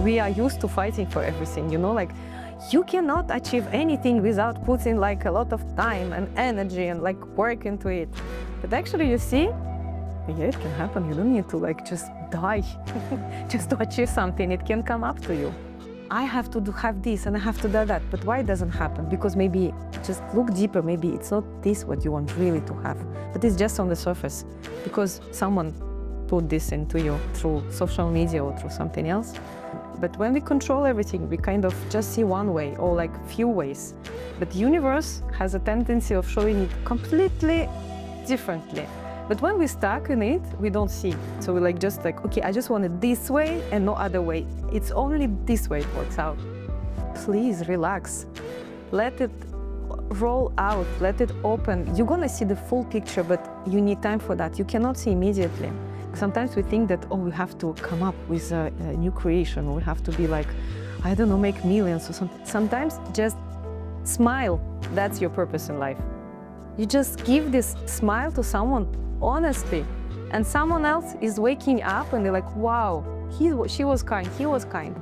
we are used to fighting for everything, you know, like you cannot achieve anything without putting like a lot of time and energy and like work into it. But actually you see, yeah, it can happen. You don't need to like just die just to achieve something. It can come up to you. I have to have this and I have to do that. But why it doesn't happen? Because maybe just look deeper. Maybe it's not this what you want really to have, but it's just on the surface because someone put this into you through social media or through something else. But when we control everything, we kind of just see one way or like few ways. But the universe has a tendency of showing it completely differently. But when we're stuck in it, we don't see. So we're like, just like, okay, I just want it this way and no other way. It's only this way it works out. Please relax. Let it roll out, let it open. You're gonna see the full picture, but you need time for that. You cannot see immediately. Sometimes we think that, oh, we have to come up with a new creation, or we have to be like, I don't know, make millions or something. Sometimes just smile. That's your purpose in life. You just give this smile to someone, honestly, and someone else is waking up and they're like, wow, she was kind, he was kind.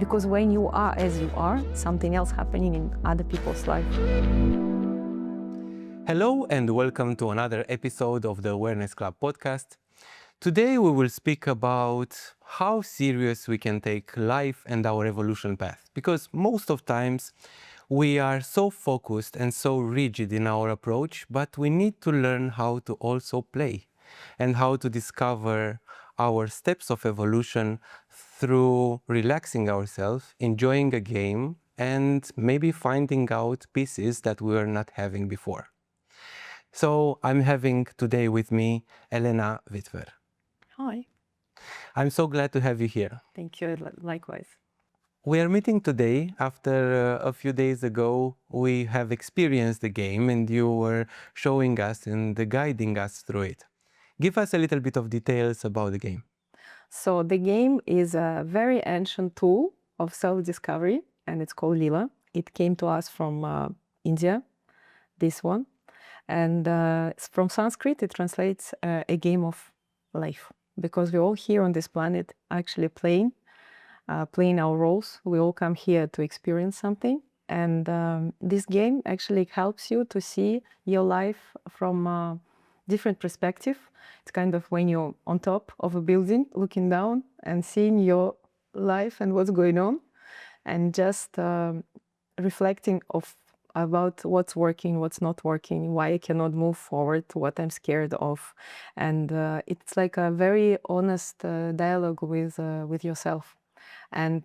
Because when you are as you are, something else happening in other people's life. Hello and welcome to another episode of the Awareness Club podcast. Today we will speak about how serious we can take life and our evolution path. Because most of times we are so focused and so rigid in our approach, but we need to learn how to also play and how to discover our steps of evolution through relaxing ourselves, enjoying a game, and maybe finding out pieces that we were not having before. So I'm having today with me Elena Wittwer. Hi. I'm so glad to have you here. Thank you, likewise. We are meeting today after a few days ago we have experienced the game and you were showing us and guiding us through it. Give us a little bit of details about the game. So the game is a very ancient tool of self-discovery and it's called Leela. It came to us from India, this one. And from Sanskrit, it translates a game of life. Because we're all here on this planet actually playing our roles. We all come here to experience something. And this game actually helps you to see your life from a different perspective. It's kind of when you're on top of a building, looking down and seeing your life and what's going on. And just reflecting about what's working, what's not working, why I cannot move forward, what I'm scared of. And it's like a very honest dialogue with yourself. And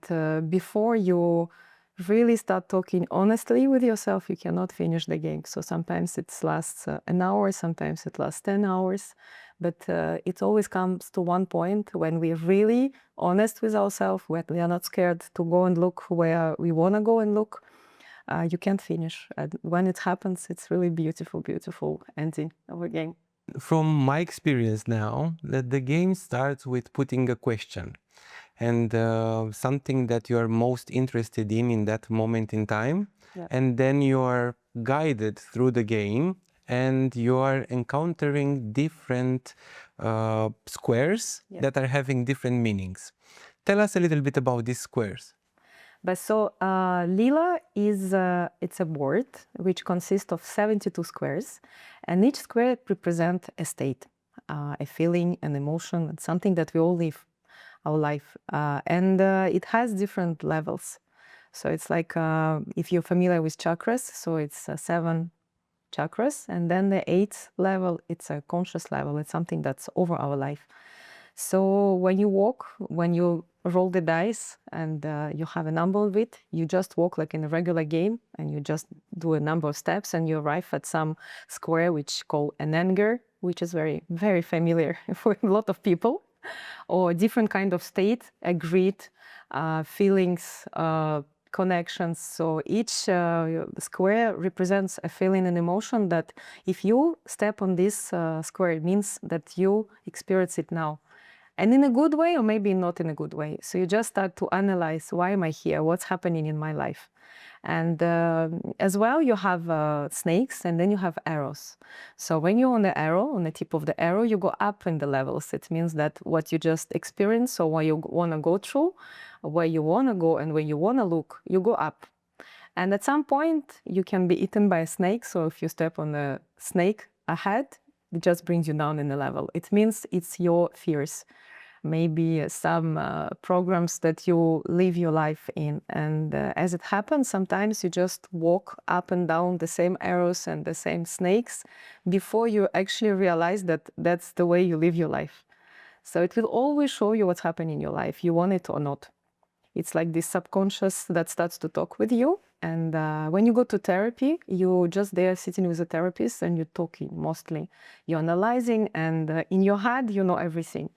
before you really start talking honestly with yourself, you cannot finish the game. So sometimes it lasts an hour, sometimes it lasts 10 hours. But it always comes to one point when we're really honest with ourselves, when we are not scared to go and look where we want to go and look. You can't finish. When it happens, it's really beautiful, beautiful ending of a game. From my experience now, that the game starts with putting a question and something that you are most interested in that moment in time. Yeah. And then you are guided through the game and you are encountering different squares that are having different meanings. Tell us a little bit about these squares. But so Leela is it's a board which consists of 72 squares, and each square represents a state, a feeling, an emotion, and something that we all live our life. And it has different levels. So it's like if you're familiar with chakras, so it's 7 chakras, and then the 8th level, it's a conscious level. It's something that's over our life. So when you walk, when you roll the dice and you have a number of it, you just walk like in a regular game and you just do a number of steps and you arrive at some square which called an anger, which is very, very familiar for a lot of people, or a different kind of state, a greed, feelings, connections. So each square represents a feeling and emotion that if you step on this square, it means that you experience it now. And in a good way, or maybe not in a good way. So you just start to analyze, why am I here? What's happening in my life? And as well, you have snakes, and then you have arrows. So when you're on the arrow, on the tip of the arrow, you go up in the levels. It means that what you just experienced, or what you want to go through, where you want to go, and where you want to look, you go up. And at some point, you can be eaten by a snake. So if you step on a snake ahead, it just brings you down in the level. It means it's your fears, maybe some programs that you live your life in. And as it happens, sometimes you just walk up and down the same arrows and the same snakes before you actually realize that that's the way you live your life. So it will always show you what's happening in your life, you want it or not. It's like this subconscious that starts to talk with you. And when you go to therapy, you're just there sitting with a therapist and you're talking mostly. You're analyzing, and in your head, you know everything.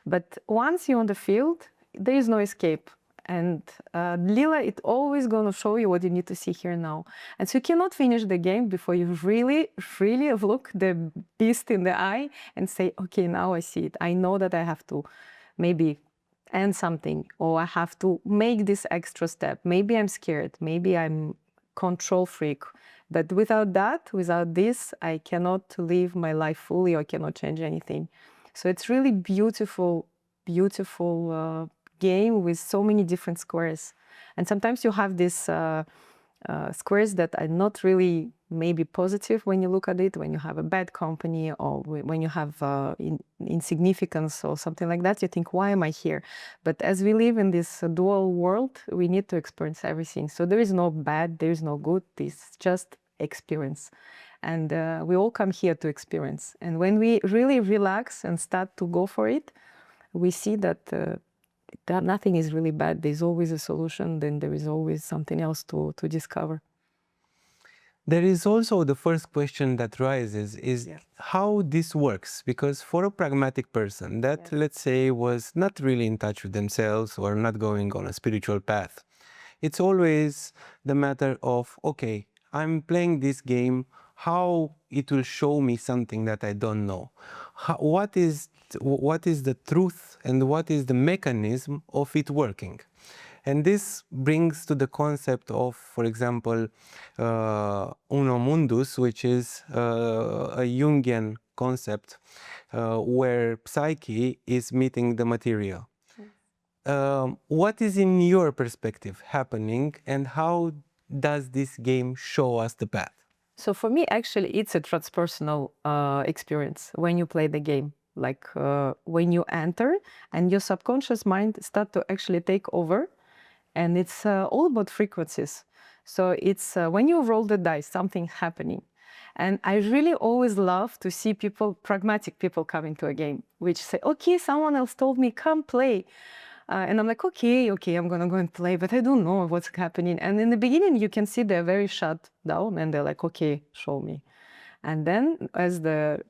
But once you're on the field, there is no escape. And Leela, it's always going to show you what you need to see here now. And so you cannot finish the game before you really look the beast in the eye and say, okay, now I see it. I know that I have to maybe end something, or I have to make this extra step. Maybe I'm scared. Maybe I'm control freak. But without that, without this, I cannot live my life fully, or I cannot change anything. So it's really beautiful game with so many different squares. And sometimes you have these squares that are not really maybe positive when you look at it, when you have a bad company, or when you have insignificance or something like that, you think, why am I here? But as we live in this dual world, we need to experience everything. So there is no bad, there is no good, it's just experience. And we all come here to experience. And when we really relax and start to go for it, we see that nothing is really bad. There's always a solution, then there is always something else to discover. There is also the first question that rises is how this works. Because for a pragmatic person that, let's say, was not really in touch with themselves or not going on a spiritual path, it's always the matter of, okay, I'm playing this game, how it will show me something that I don't know. What is the truth and what is the mechanism of it working? And this brings to the concept of, for example, Mundus, which is a Jungian concept where psyche is meeting the material. What is in your perspective happening, and how does this game show us the path? So for me, actually, it's a transpersonal experience when you play the game. Like when you enter and your subconscious mind start to actually take over, and it's all about frequencies. So it's when you roll the dice, something's happening. And I really always love to see people, pragmatic people, come into a game, which say, okay, someone else told me, come play. And I'm like, okay, I'm gonna go and play, but I don't know what's happening. And in the beginning, you can see they're very shut down, and they're like, okay, show me. And then as the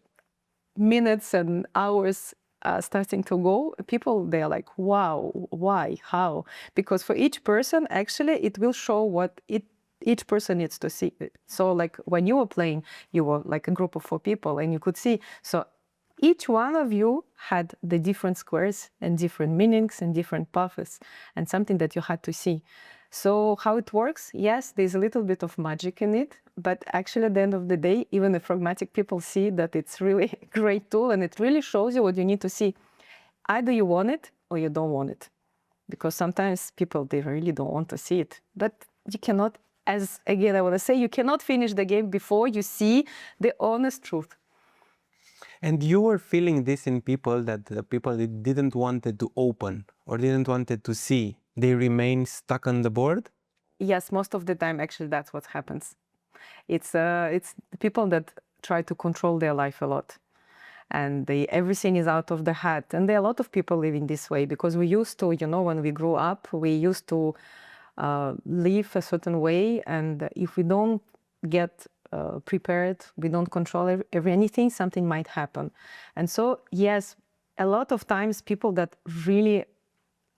minutes and hours starting to go, people, they're like, wow, why, how? Because for each person, actually, it will show what each person needs to see. So like when you were playing, you were like a group of 4 people, and you could see, so each one of you had the different squares and different meanings and different paths, and something that you had to see. So how it works? Yes, there's a little bit of magic in it, but actually at the end of the day, even the pragmatic people see that it's really a great tool, and it really shows you what you need to see. Either you want it or you don't want it. Because sometimes people, they really don't want to see it. But you cannot, as again, I want to say, you cannot finish the game before you see the honest truth. And you were feeling this in people, that the people that didn't want it to open or didn't want it to see, they remain stuck on the board? Yes, most of the time, actually, that's what happens. It's the people that try to control their life a lot. And everything is out of the head. And there are a lot of people living this way, because we used to, when we grew up, we used to live a certain way. And if we don't get prepared, we don't control anything, something might happen. And so, yes, a lot of times people that really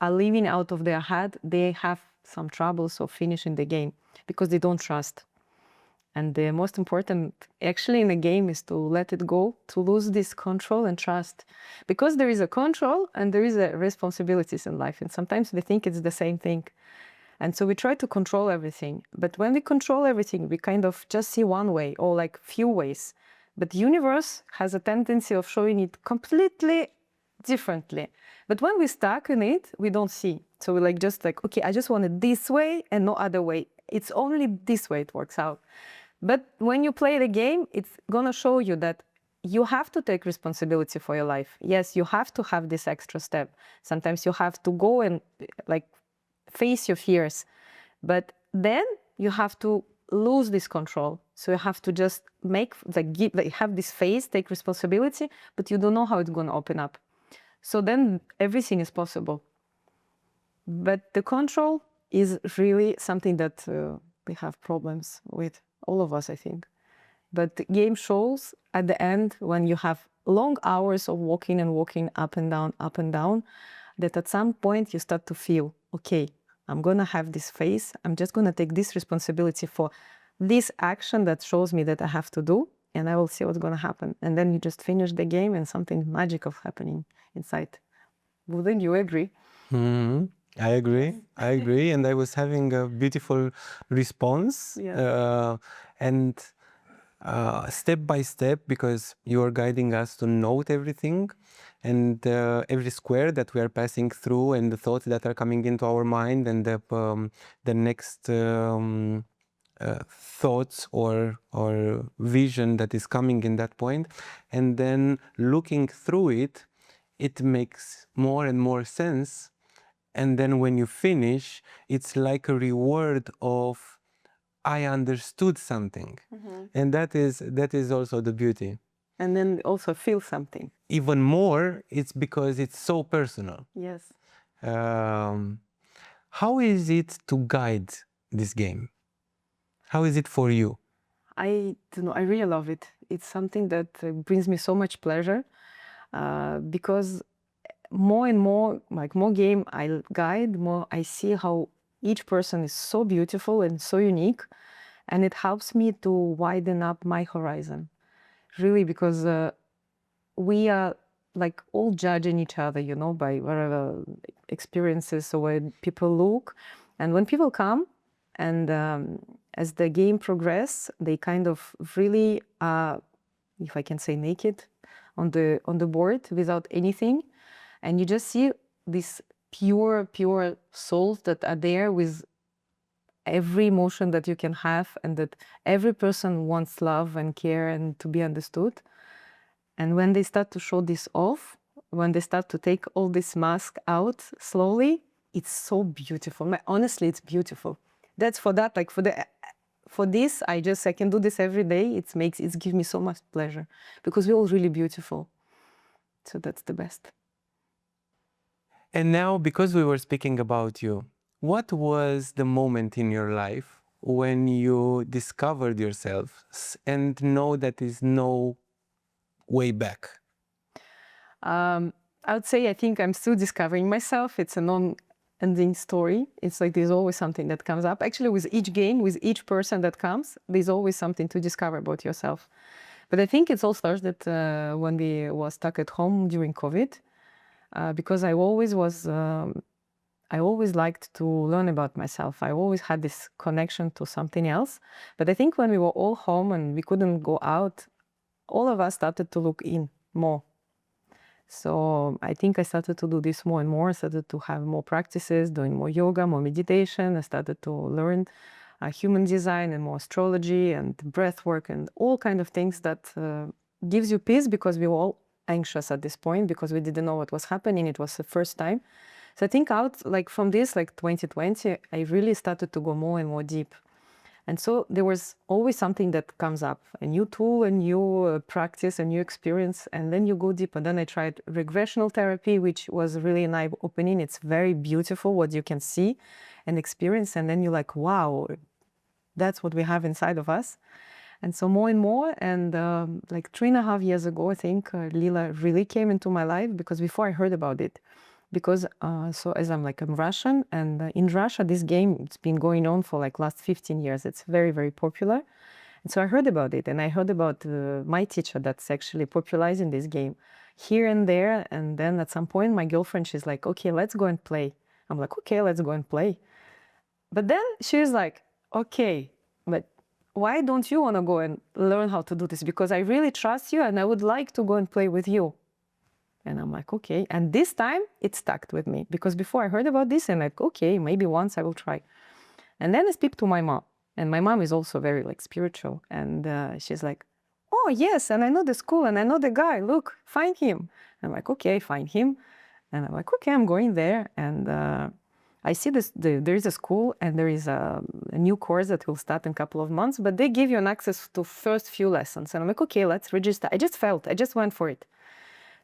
are living out of their head, they have some troubles of finishing the game because they don't trust. And the most important actually in a game is to let it go, to lose this control and trust. Because there is a control and there is a responsibilities in life. And sometimes we think it's the same thing. And so we try to control everything. But when we control everything, we kind of just see one way or like few ways. But the universe has a tendency of showing it completely differently. But when we're stuck in it, we don't see. So we're like, just like, okay, I just want it this way and no other way. It's only this way it works out. But when you play the game, it's gonna show you that you have to take responsibility for your life. Yes, you have to have this extra step. Sometimes you have to go and like face your fears. But then you have to lose this control. So you have to just make, have this phase, take responsibility, but you don't know how it's gonna open up. So then everything is possible. But the control is really something that we have problems with, all of us, I think. But the game shows at the end, when you have long hours of walking and walking up and down, that at some point you start to feel, okay, I'm gonna have this phase, I'm just gonna take this responsibility for this action that shows me that I have to do, and I will see what's gonna happen. And then you just finish the game and something magical happening inside. Wouldn't you agree? Mm-hmm. I agree. And I was having a beautiful response. Yeah. And step by step, because you are guiding us to note everything and every square that we are passing through and the thoughts that are coming into our mind and the next thoughts or vision that is coming in that point. And then looking through it, it makes more and more sense. And then when you finish, it's like a reward of I understood something. Mm-hmm. And that is also the beauty. And then also feel something. Even more, it's because it's so personal. Yes. How is it to guide this game? How is it for you? I don't know, I really love it. It's something that brings me so much pleasure because more and more, like more game I guide, more I see how each person is so beautiful and so unique, and it helps me to widen up my horizon, really, because we are like all judging each other, you know, by whatever experiences or when people look, and when people come and as the game progress, they kind of really, if I can say, naked on the board without anything. And you just see these pure souls that are there with every emotion that you can have, and that every person wants love and care and to be understood. And when they start to show this off, when they start to take all this mask out slowly, it's so beautiful. Honestly, it's beautiful. That's for that, like for this, I can do this every day. It gives me so much pleasure because we're all really beautiful. So that's the best. And now, because we were speaking about you, what was the moment in your life when you discovered yourself and know that there's no way back? I would say I think I'm still discovering myself. It's a non-ending story. It's like there's always something that comes up. Actually, with each game, with each person that comes, there's always something to discover about yourself. But I think it's also that when we were stuck at home during COVID, because I always liked to learn about myself. I always had this connection to something else. But I think when we were all home and we couldn't go out, all of us started to look in more. So I think I started to do this more and more. I started to have more practices, doing more yoga, more meditation. I started to learn human design and more astrology and breath work and all kind of things that gives you peace, because we were all anxious at this point because we didn't know what was happening. It was the first time. So I think from this, 2020, I really started to go more and more deep. And so there was always something that comes up, a new tool, a new practice, a new experience, and then you go deep. And then I tried regressional therapy, which was really an eye-opening. It's very beautiful what you can see and experience. And then you're like, wow, that's what we have inside of us. And so more and more, and 3.5 years ago, I think Leela really came into my life, because before I heard about it. Because as I'm Russian, and in Russia, this game, it's been going on for last 15 years. It's very, very popular. And so I heard about it, and I heard about my teacher that's actually popularizing this game here and there. And then at some point, my girlfriend, she's like, okay, let's go and play. I'm like, okay, let's go and play. But then she's like, okay, but why don't you want to go and learn how to do this? Because I really trust you and I would like to go and play with you. And I'm like, okay. And this time it stuck with me because before I heard about this and like, okay, maybe once I will try. And then I speak to my mom, and my mom is also very like spiritual. And she's like, oh yes, and I know the school and I know the guy, look, find him. And I'm like, okay, find him. And I'm like, okay, I'm going there. And I see this, there is a school and there is a new course that will start in a couple of months, but they give you an access to first few lessons. And I'm like, okay, let's register. I just went for it.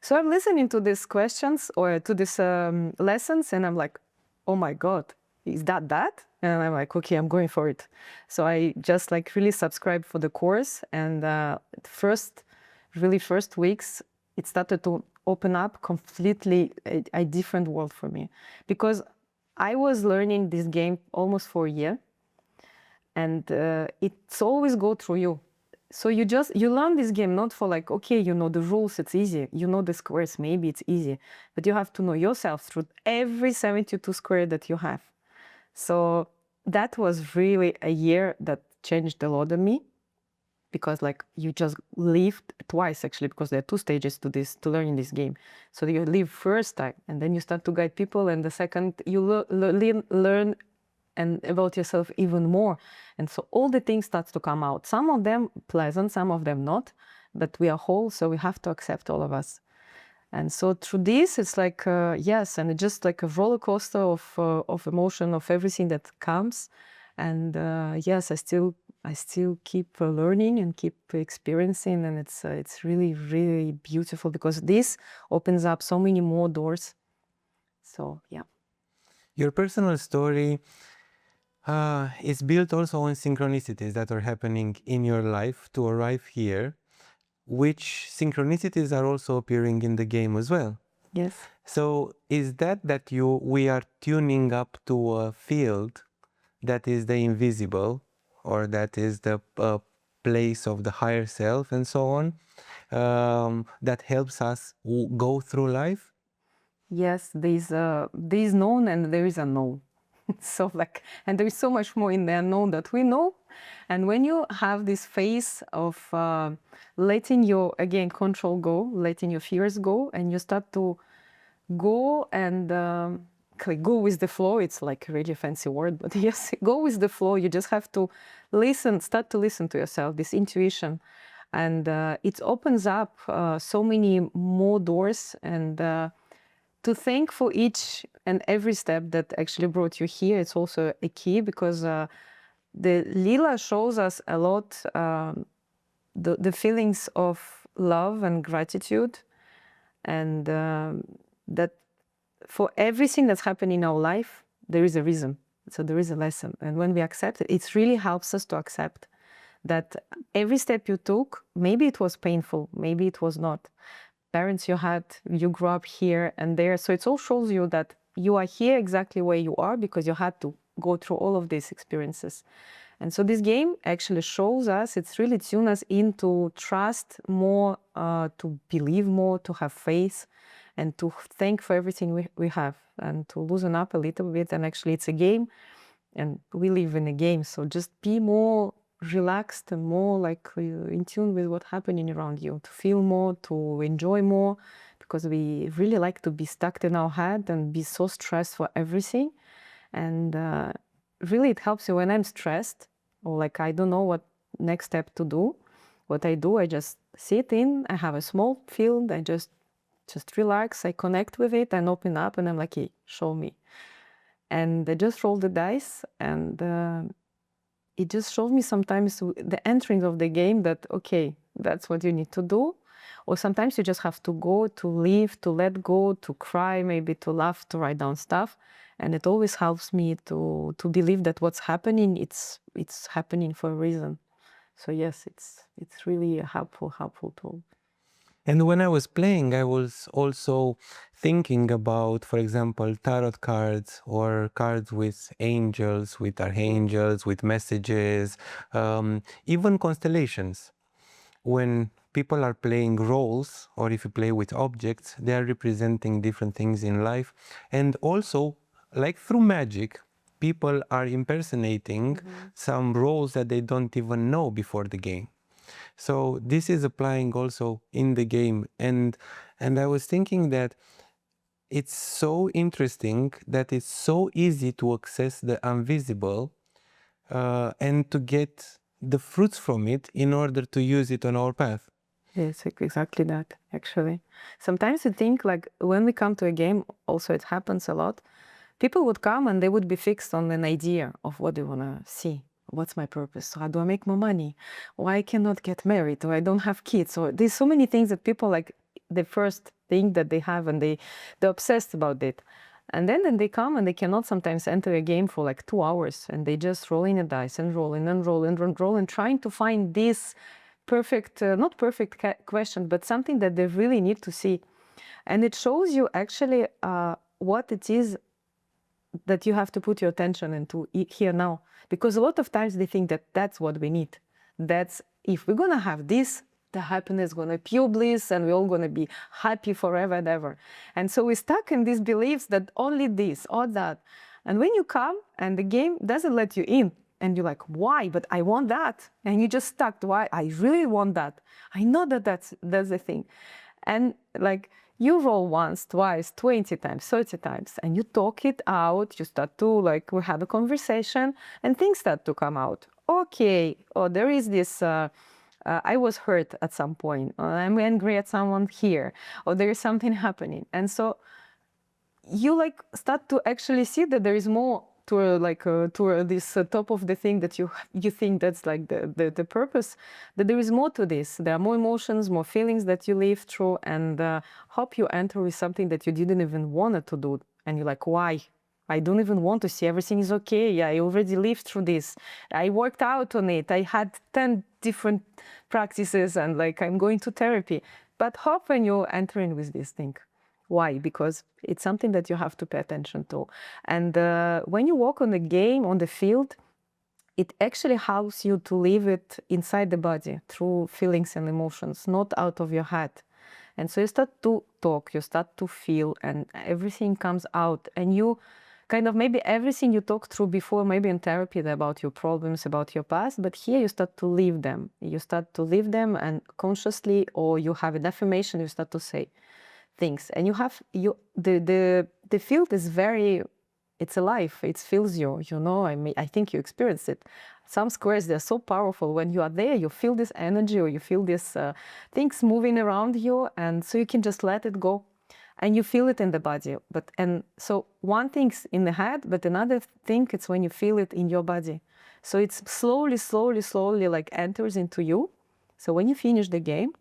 So I'm listening to these questions or to these lessons, and I'm like, oh my God, is that? And I'm like, okay, I'm going for it. So I just like really subscribed for the course, and first weeks, it started to open up completely a different world for me, because I was learning this game almost for a year, and it's always go through you. So you learn this game not for like, okay, you know the rules, it's easy. You know the squares, maybe it's easy. But you have to know yourself through every 72 square that you have. So that was really a year that changed a lot of me, because like you just lived twice actually, because there are two stages to learning this game. So you live first time, and then you start to guide people, and the second you learn and about yourself even more. And so all the things starts to come out. Some of them pleasant, some of them not, but we are whole, so we have to accept all of us. And so through this, it's like, yes, and it's just like a roller coaster of emotion, of everything that comes. And yes, I still keep learning and keep experiencing, and it's really, really beautiful, because this opens up so many more doors. So, yeah. Your personal story is built also on synchronicities that are happening in your life to arrive here, which synchronicities are also appearing in the game as well. Yes. So is that we are tuning up to a field that is the invisible, or that is the place of the higher self and so on, that helps us go through life? Yes, there is known and there is unknown. So like, and there is so much more in the unknown that we know. And when you have this phase of letting your, again, control go, letting your fears go, and you start to go and go with the flow, it's like a really fancy word, but yes, go with the flow. You just have to start to listen to yourself, this intuition. And it opens up so many more doors, and to thank for each and every step that actually brought you here. It's also a key, because the Leela shows us a lot the feelings of love and gratitude, and that for everything that's happened in our life, there is a reason. So there is a lesson. And when we accept it, it really helps us to accept that every step you took, maybe it was painful, maybe it was not. Parents you had, you grew up here and there. So it all shows you that you are here exactly where you are because you had to go through all of these experiences. And so this game actually shows us, it's really tuned us into trust more, to believe more, to have faith, and to thank for everything we have, and to loosen up a little bit. And actually it's a game, and we live in a game. So just be more relaxed and more like in tune with what's happening around you, to feel more, to enjoy more, because we really like to be stuck in our head and be so stressed for everything. And really it helps you when I'm stressed, or like I don't know what next step to do. What I do, I just sit in, I have a small field, I just relax, I connect with it and open up, and I'm like, hey, show me. And I just roll the dice, and it just shows me sometimes the entering of the game that, okay, that's what you need to do. Or sometimes you just have to go, to leave, to let go, to cry, maybe to laugh, to write down stuff. And it always helps me to believe that what's happening, it's happening for a reason. So yes, it's really a helpful tool. And when I was playing, I was also thinking about, for example, tarot cards or cards with angels, with archangels, with messages, even constellations. When people are playing roles, or if you play with objects, they are representing different things in life. And also, like through magic, people are impersonating some roles that they don't even know before the game. So this is applying also in the game. And I was thinking that it's so interesting that it's so easy to access the invisible and to get the fruits from it in order to use it on our path. Yes, exactly that, actually. Sometimes you think, like, when we come to a game, also it happens a lot, people would come and they would be fixed on an idea of what they want to see. What's my purpose? How do I make more money? Why I cannot get married? Or I don't have kids? Or there's so many things that people, like, the first thing that they have, and they're obsessed about it. And then they come and they cannot sometimes enter a game for like 2 hours, and they just rolling a dice and rolling and rolling and rolling, trying to find this perfect, not perfect question, but something that they really need to see. And it shows you actually what it is that you have to put your attention into here now. Because a lot of times they think that that's what we need. That's, if we're going to have this, the happiness is going to be pure bliss, and we're all going to be happy forever and ever. And so we're stuck in these beliefs that only this or that. And when you come and the game doesn't let you in, and you're like, why? But I want that. And you just stuck. Why? I really want that. I know that that's the thing. And like, you roll once, twice, 20 times, 30 times, and you talk it out. You start to, like, we have a conversation, and things start to come out. Okay, or there is this, I was hurt at some point, or I'm angry at someone here, or there is something happening. And so you, like, start to actually see that there is more to this top of the thing that you think that's like the purpose, that there is more to this. There are more emotions, more feelings that you live through, and hope you enter with something that you didn't even want to do. And you're like, why? I don't even want to see. Everything is okay. Yeah, I already lived through this. I worked out on it. I had 10 different practices, and like, I'm going to therapy. But hope when you enter in with this thing. Why? Because it's something that you have to pay attention to. And when you walk on the game, on the field, it actually helps you to live it inside the body through feelings and emotions, not out of your head. And so you start to talk, you start to feel, and everything comes out. And you kind of, maybe everything you talked through before, maybe in therapy, about your problems, about your past, but here you start to live them. You start to live them, and consciously, or you have an affirmation, you start to say things. And you have the field is very, it's alive. It feels you. I mean, I think you experience it. Some squares, they're so powerful. When you are there, you feel this energy, or you feel this things moving around you, and so you can just let it go, and you feel it in the body. And so one thing's in the head, but another thing, it's when you feel it in your body. So it's slowly like enters into you. So when you finish the game,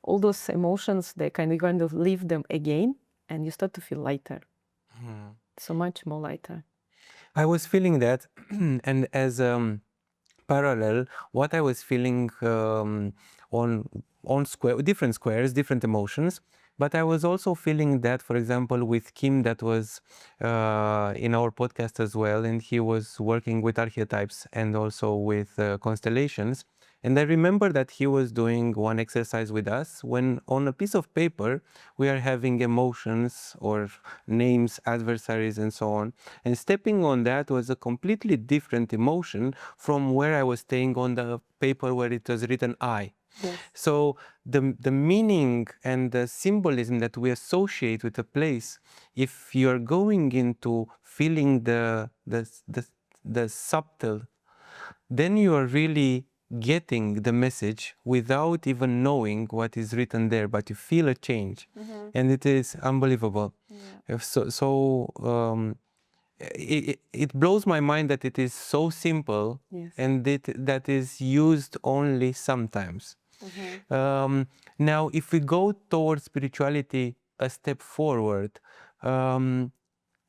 all those emotions, they kind of leave them again, and you start to feel lighter. So much more lighter. I was feeling that, and as parallel, what I was feeling on different squares, different emotions. But I was also feeling that, for example, with Kim, that was in our podcast as well, and he was working with archetypes and also with constellations. And I remember that he was doing one exercise with us when on a piece of paper we are having emotions or names, adversaries, and so on. And stepping on that was a completely different emotion from where I was staying on the paper where it was written I. Yes. So the meaning and the symbolism that we associate with a place, if you're going into feeling the subtle, then you are really getting the message without even knowing what is written there, but you feel a change, and it is unbelievable. Yeah. It blows my mind that it is so simple. Yes. And that is used only sometimes. Now, if we go towards spirituality a step forward,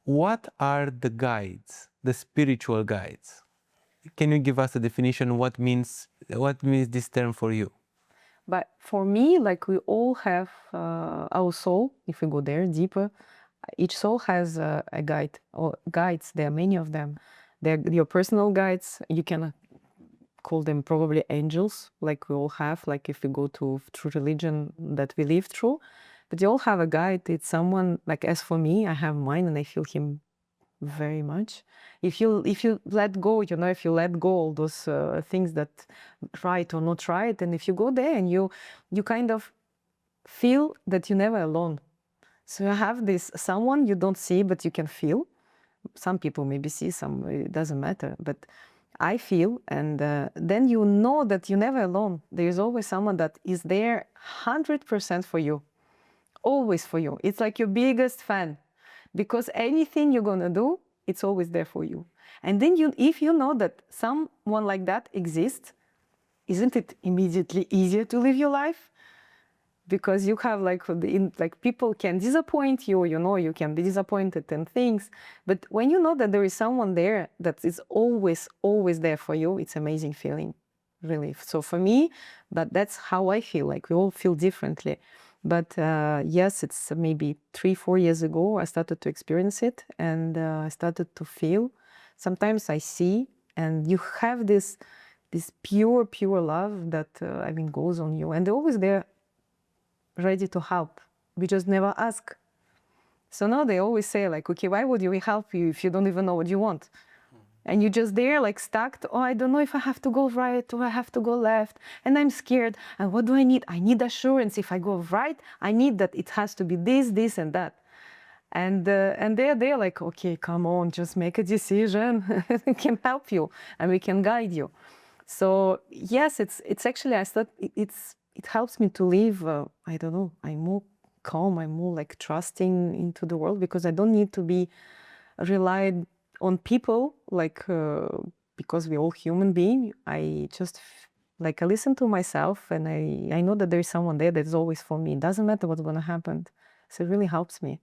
what are the guides, the spiritual guides? Can you give us a definition? What means this term for you? But for me, like we all have our soul, if we go there deeper, each soul has a guide or guides. There are many of them. They're your personal guides. You can call them probably angels, like we all have, like if we go to through religion that we live through. But you all have a guide. It's someone, like as for me, I have mine and I feel him very much. If you let go, if you let go all those things that right or not right, and if you go there and you kind of feel that you're never alone. So you have this someone you don't see but you can feel. Some people maybe see, some it doesn't matter, but I feel, and then you know that you're never alone. There is always someone that is there 100% for you, always for you. It's like your biggest fan, because anything you're gonna do, it's always there for you. And then if you know that someone like that exists, isn't it immediately easier to live your life? Because you have like people can disappoint you, you can be disappointed in things, but when you know that there is someone there that is always there for you, it's amazing feeling, really. So for me, that's how I feel. Like we all feel differently, but yes, it's maybe 3-4 years ago I started to experience it, and I started to feel. Sometimes I see, and you have this pure love that goes on you, and they're always there, ready to help. We just never ask. So now they always say like, okay, why would we help you if you don't even know what you want? And you're just there like stuck. Oh, I don't know if I have to go right or I have to go left, and I'm scared. And what do I need? I need assurance. If I go right, I need that it has to be this, and that. And they're like, okay, come on, just make a decision. We can help you and we can guide you. So yes, it's actually, I thought it helps me to live, I don't know, I'm more calm, I'm more like trusting into the world, because I don't need to be relied on people, like, because we're all human beings. I just, I listen to myself, and I know that there is someone there that is always for me. It doesn't matter what's going to happen. So it really helps me.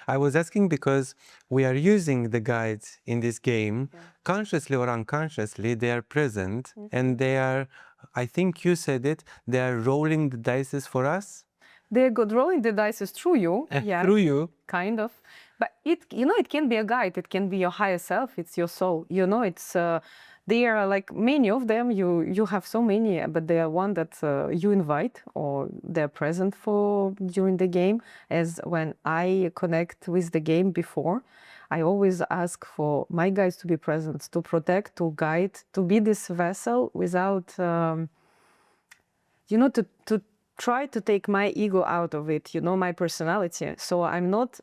I was asking because we are using the guides in this game, consciously or unconsciously, they are present, and they are, I think you said it, they are rolling the dice for us. They're good rolling the dice through you. Yeah, through you. Kind of. But it can be a guide, it can be your higher self, it's your soul. It's there are like many of them, you have so many, but they are one that you invite, or they're present for during the game. As when I connect with the game before, I always ask for my guides to be present, to protect, to guide, to be this vessel without, to try to take my ego out of it, my personality. So I'm not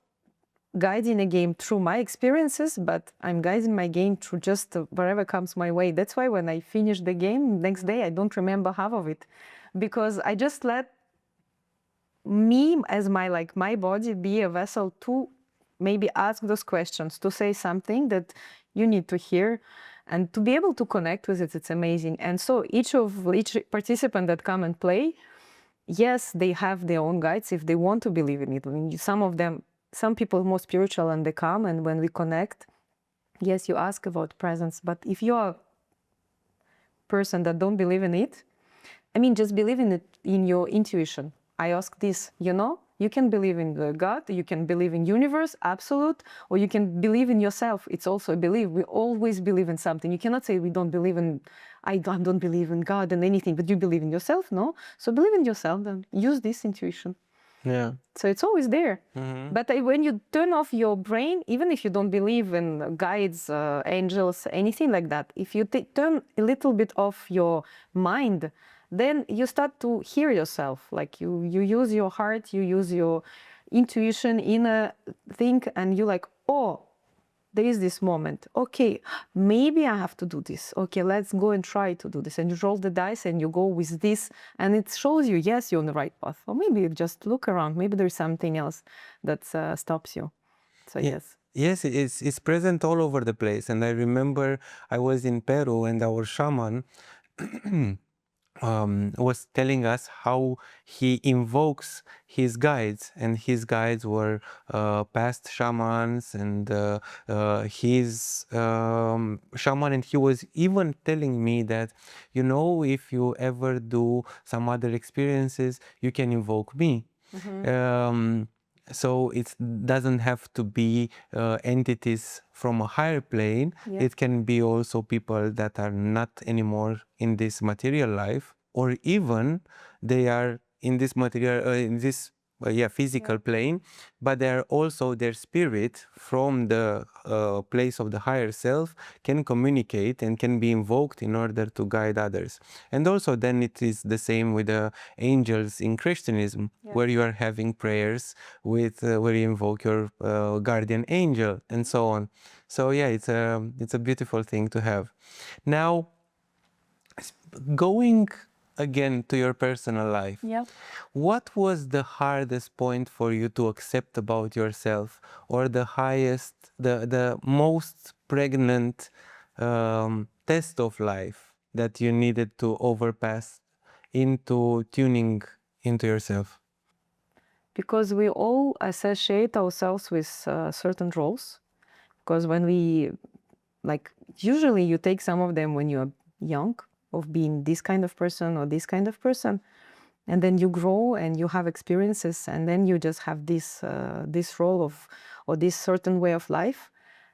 guiding a game through my experiences, but I'm guiding my game through just wherever comes my way. That's why when I finish the game, next day I don't remember half of it, because I just let me as my body be a vessel to maybe ask those questions, to say something that you need to hear, and to be able to connect with it. It's amazing. And so each participant that come and play, yes, they have their own guides if they want to believe in it. I mean, some people are more spiritual and they come, and when we connect, yes, you ask about presence. But if you're a person that don't believe in it, just believe in it, in your intuition. I ask this, you can believe in the God, you can believe in universe, absolute, or you can believe in yourself. It's also a belief. We always believe in something. You cannot say we don't believe in, I don't believe in God and anything, but you believe in yourself, no? So believe in yourself, then use this intuition. Yeah. So it's always there. But when you turn off your brain, even if you don't believe in guides, angels, anything like that, if you turn a little bit off your mind, then you start to hear yourself. Like you use your heart, you use your intuition, inner thing, and you're like, oh, there is this moment. Okay, maybe I have to do this. Okay, let's go and try to do this. And you roll the dice and you go with this, and it shows you, yes, you're on the right path. Or maybe you just look around. Maybe there's something else that stops you. So yes. Yes, it's present all over the place. And I remember I was in Peru, and our shaman was telling us how he invokes his guides, and his guides were past shamans and his shaman, and he was even telling me that, you know, if you ever do some other experiences, you can invoke me. So it doesn't have to be entities from a higher plane. Yeah. It can be also people that are not anymore in this material life, or even they are in this material, in this physical plane, but they are also, their spirit from the place of the higher self can communicate and can be invoked in order to guide others. And also then it is the same with the angels in Christianism, where you are having prayers with where you invoke your guardian angel and so on. So yeah, it's a beautiful thing to have. Now, going again to your personal life, what was the hardest point for you to accept about yourself, or the highest, the most pregnant test of life that you needed to overpass into tuning into yourself? Because we all associate ourselves with certain roles. Because when we, like, usually you take some of them when you're young, of being this kind of person or this kind of person, and then you grow and you have experiences, and then you just have this this role of, or this certain way of life.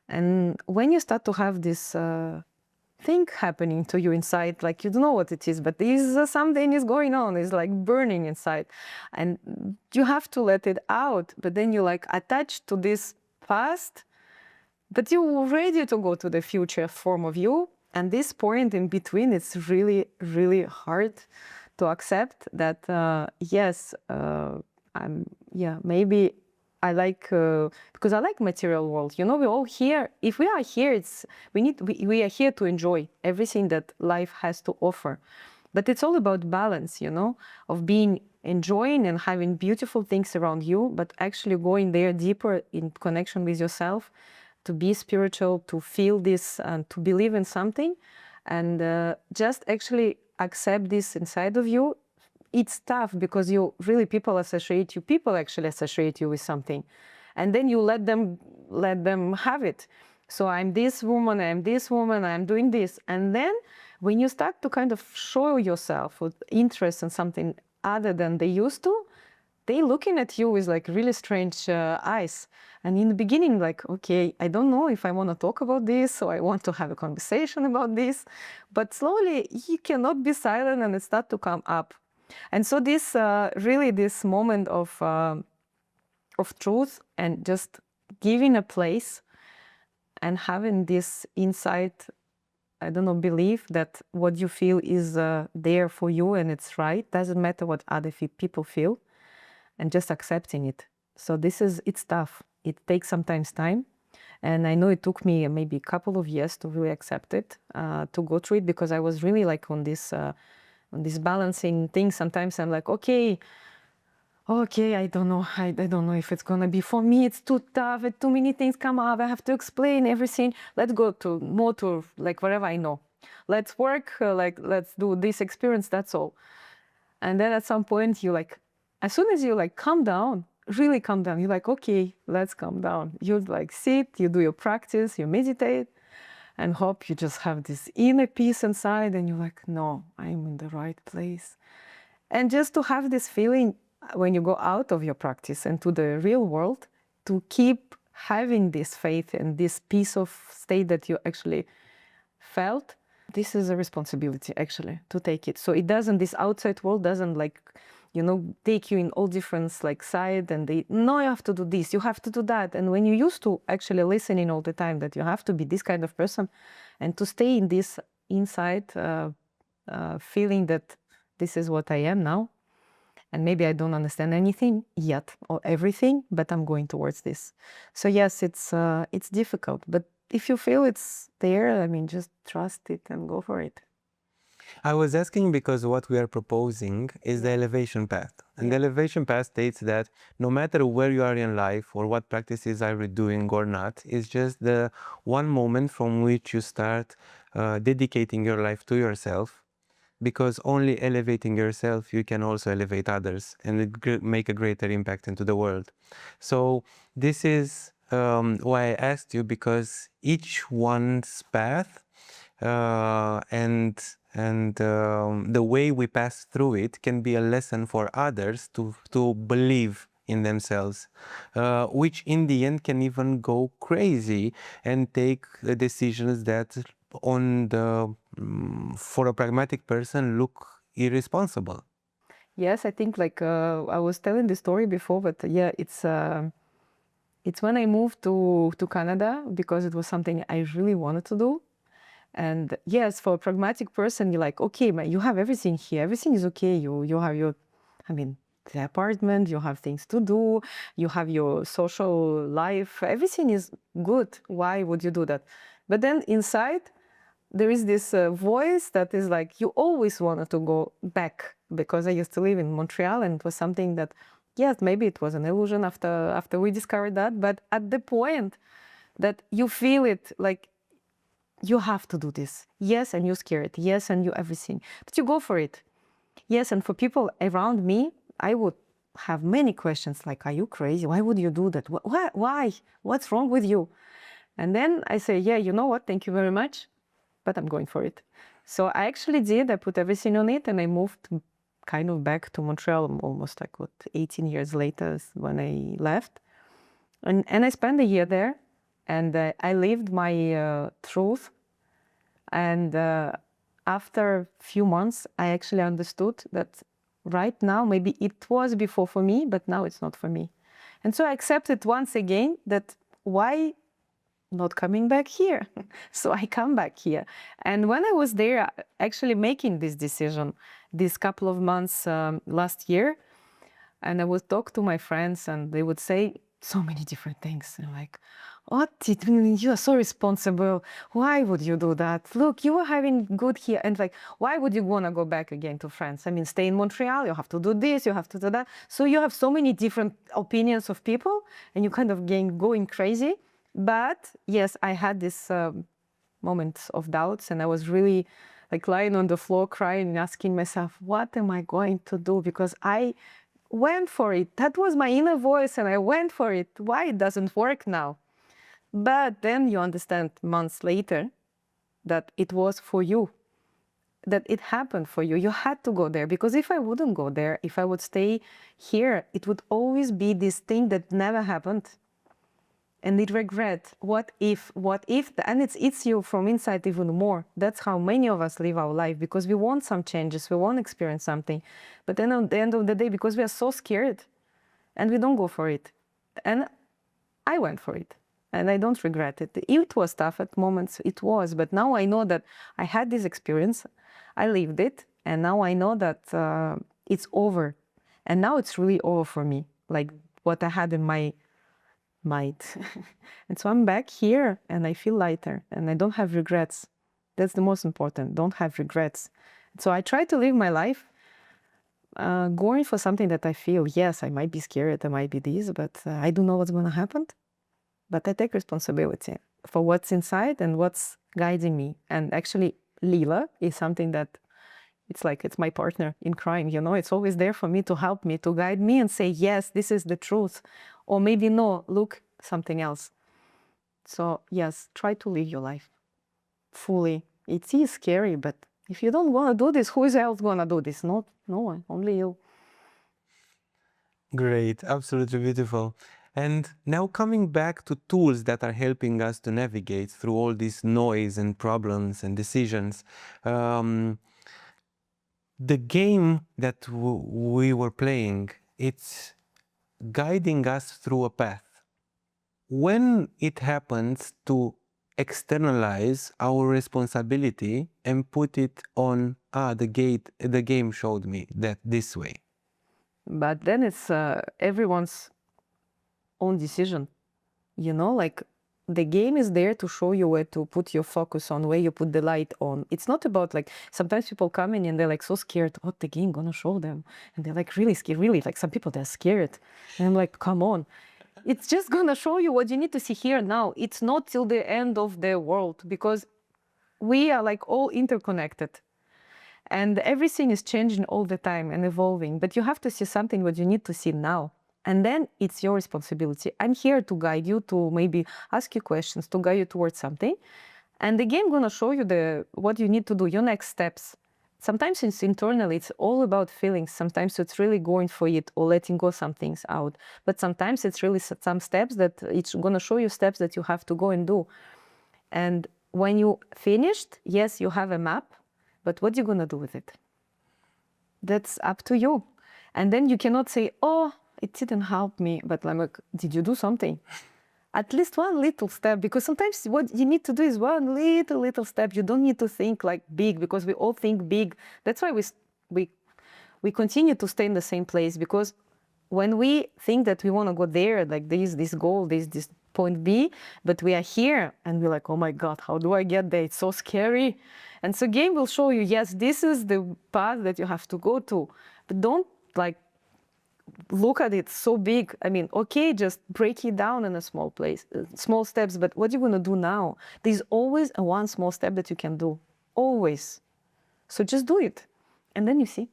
And when you start to have this thing happening to you inside, like you don't know what it is, but something is going on, it's like burning inside, and you have to let it out. But then you like attached to this past, but you're ready to go to the future form of you. And this point in between, it's really, really hard to accept that, yes, maybe I like, because I like material world. You know, we're all here. If we are here, we are here to enjoy everything that life has to offer. But it's all about balance, you know, of being enjoying and having beautiful things around you, but actually going there deeper in connection with yourself, to be spiritual, to feel this, and to believe in something, and just actually accept this inside of you. It's tough because people actually associate you with something, and then you let them have it. So I'm this woman, I'm doing this, and then when you start to kind of show yourself with interest in something other than they used to, they looking at you with like really strange eyes. And in the beginning, like, okay, I don't know if I want to talk about this, or I want to have a conversation about this. But slowly you cannot be silent, and it starts to come up. And so this really this moment of truth, and just giving a place and having this insight, I don't know, belief that what you feel is there for you and it's right. Doesn't matter what other people feel, and just accepting it. So it's tough. It takes sometimes time. And I know it took me maybe a couple of years to really accept it, to go through it, because I was really like on this balancing thing. Sometimes I'm like, okay, I don't know. I don't know if it's gonna be for me. It's too tough. Too many things come up. I have to explain everything. Let's go to more to like whatever I know. Let's work, let's do this experience, that's all. And then at some point you like, as soon as you like calm down, really calm down, you're like, okay, let's calm down. You like sit, you do your practice, you meditate, and hope you just have this inner peace inside, and you're like, no, I'm in the right place. And just to have this feeling when you go out of your practice and to the real world, to keep having this faith and this peace of state that you actually felt, this is a responsibility actually to take it. So it doesn't, this outside world doesn't like, you know, take you in all different like side, and they, no, you have to do this, you have to do that. And when you used to actually listening all the time that you have to be this kind of person, and to stay in this inside feeling that this is what I am now, and maybe I don't understand anything yet or everything, but I'm going towards this. So yes, it's difficult, but if you feel it's there, I mean, just trust it and go for it. I was asking because what we are proposing is the elevation path. And the elevation path states that no matter where you are in life or what practices are you doing or not, it's just the one moment from which you start dedicating your life to yourself. because only elevating yourself, you can also elevate others and make a greater impact into the world. So this is why I asked you, because each one's path and the way we pass through it can be a lesson for others to believe in themselves, which in the end can even go crazy and take decisions that for a pragmatic person look irresponsible. Yes, I think like I was telling the story before, but yeah, it's when I moved to Canada, because it was something I really wanted to do. And yes, for a pragmatic person, you're like, okay, man, you have everything here. Everything is okay. You have your, I mean, the apartment, you have things to do, you have your social life. Everything is good. Why would you do that? But then inside, there is this voice that is like, you always wanted to go back, because I used to live in Montreal, and it was something that, yes, maybe it was an illusion after we discovered that. But at the point that you feel it, like, you have to do this. Yes, and you're scared. Yes, and you everything. But you go for it. Yes, and for people around me, I would have many questions like, are you crazy? Why would you do that? Why? What's wrong with you? And then I say, yeah, you know what? Thank you very much, but I'm going for it. So I actually did. I put everything on it, and I moved kind of back to Montreal almost like, 18 years later when I left. And I spent a year there. And I lived my truth. And after a few months, I actually understood that right now, maybe it was before for me, but now it's not for me. And so I accepted once again that why not coming back here? So I come back here. And when I was there, actually making this decision, this couple of months last year, and I would talk to my friends, and they would say so many different things. And like, what? You are so responsible. Why would you do that? Look, you were having good here. And like, why would you want to go back again to France? I mean, stay in Montreal, you have to do this, you have to do that. So you have so many different opinions of people, and you kind of going crazy. But yes, I had this moments of doubts, and I was really like lying on the floor crying and asking myself, what am I going to do? Because I went for it. That was my inner voice, and I went for it. Why it doesn't work now? But then you understand months later that it was for you, that it happened for you. You had to go there, because if I wouldn't go there, if I would stay here, it would always be this thing that never happened. And it regret, what if, and it eats you from inside even more. That's how many of us live our life, because we want some changes, we want to experience something. But then at the end of the day, because we are so scared, and we don't go for it. And I went for it, and I don't regret it. It was tough at moments, it was, but now I know that I had this experience, I lived it, and now I know that it's over. And now it's really over for me, like what I had in my mind. And so I'm back here, and I feel lighter, and I don't have regrets. That's the most important, don't have regrets. So I try to live my life going for something that I feel, yes, I might be scared, I might be this, but I don't know what's going to happen. But I take responsibility for what's inside and what's guiding me. And actually, Leela is something that it's my partner in crime, you know, it's always there for me to help me, to guide me and say, yes, this is the truth. Or maybe no, look, something else. So yes, try to live your life fully. It is scary, but if you don't want to do this, who is else going to do this? Not no one, only you. Great, absolutely beautiful. And now coming back to tools that are helping us to navigate through all this noise and problems and decisions. The game that we were playing, it's guiding us through a path. When it happens to externalize our responsibility and put it on, the game showed me that this way. But then it's everyone's own decision, you know, like the game is there to show you where to put your focus on, where you put the light on. It's not about like, sometimes people come in and they're like so scared, what the game gonna show them? And they're like really scared, really, like some people, they're scared. And I'm like, come on. It's just gonna show you what you need to see here now. It's not till the end of the world, because we are like all interconnected. And everything is changing all the time and evolving. But you have to see something what you need to see now. And then it's your responsibility. I'm here to guide you, to maybe ask you questions, to guide you towards something. And the game gonna show you what you need to do, your next steps. Sometimes it's internally, it's all about feelings. Sometimes it's really going for it or letting go some things out. But sometimes it's really some steps that it's gonna show you steps that you have to go and do. And when you finished, yes, you have a map, but what you gonna do with it? That's up to you. And then you cannot say, oh, it didn't help me, but I'm like, did you do something? At least one little step, because sometimes what you need to do is one little step. You don't need to think like big, because we all think big. That's why we continue to stay in the same place, because when we think that we want to go there, like there's this goal, there's this point B, but we are here and we're like, oh my God, how do I get there? It's so scary. And so game will show you, yes, this is the path that you have to go to, but don't like look at it so big. I mean, okay, just break it down in a small place, small steps, but what are you going to do now? There's always a one small step that you can do, always. So just do it, and then you see.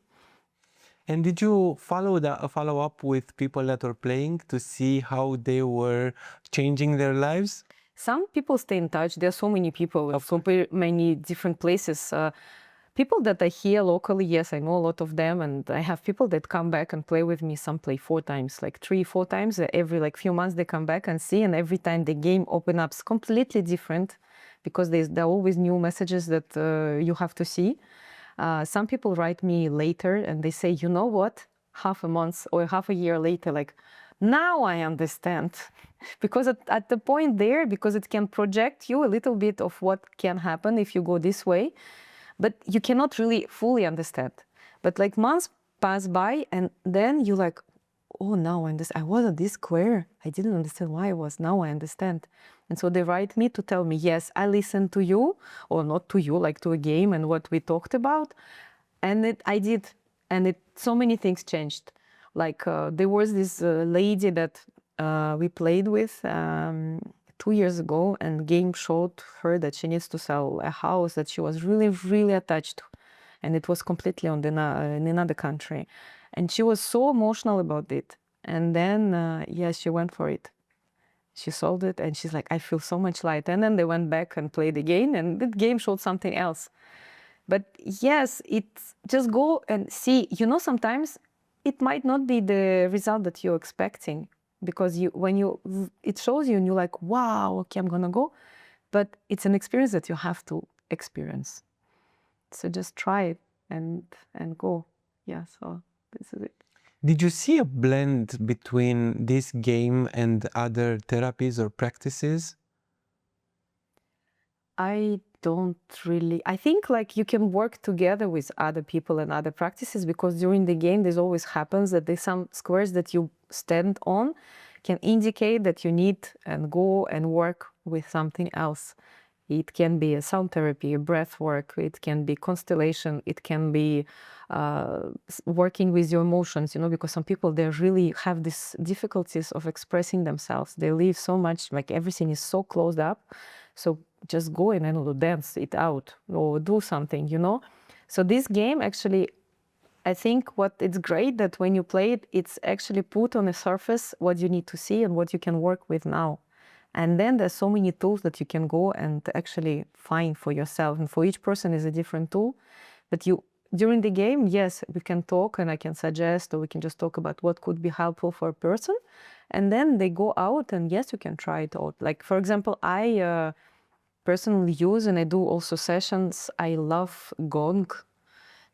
And did you follow up with people that were playing to see how they were changing their lives? Some people stay in touch. There are so many people in so many different places. People that are here locally, yes, I know a lot of them, and I have people that come back and play with me. Some play 4 times, like 3-4 times. Every like few months they come back and see, and every time the game opens up completely different, because there are always new messages that you have to see. Some people write me later and they say, you know what, half a month or half a year later, like, now I understand. Because at the point there, because it can project you a little bit of what can happen if you go this way, but you cannot really fully understand. But like months pass by and then you're like, oh, now I understand. I wasn't this square. I didn't understand why I was. Now I understand. And so they write me to tell me, yes, I listened to you, or not to you, like to a game and what we talked about. And I did. And so many things changed. Like there was this lady that we played with 2 years ago, and game showed her that she needs to sell a house that she was really, really attached to. And it was completely in another country. And she was so emotional about it. And then, yes, she went for it. She sold it and she's like, I feel so much light. And then they went back and played again, and that game showed something else. But yes, it's just go and see. You know, sometimes it might not be the result that you're expecting, because it shows you and you're like, wow, okay, I'm gonna go. But it's an experience that you have to experience. So just try it and go. Yeah, so this is it. Did you see a blend between this game and other therapies or practices? I don't really. I think like you can work together with other people and other practices, because during the game there's always happens that there's some squares that you stand on can indicate that you need and go and work with something else. It can be a sound therapy, a breath work, it can be constellation, it can be working with your emotions, you know, because some people, they really have these difficulties of expressing themselves. They live so much, like everything is so closed up. So just go in and dance it out or do something, you know. So this game actually, I think what it's great that when you play it, it's actually put on the surface what you need to see and what you can work with now. And then there's so many tools that you can go and actually find for yourself. And for each person is a different tool. But during the game, yes, we can talk and I can suggest, or we can just talk about what could be helpful for a person. And then they go out and yes, you can try it out. Like, for example, I personally use, and I do also sessions, I love Gong,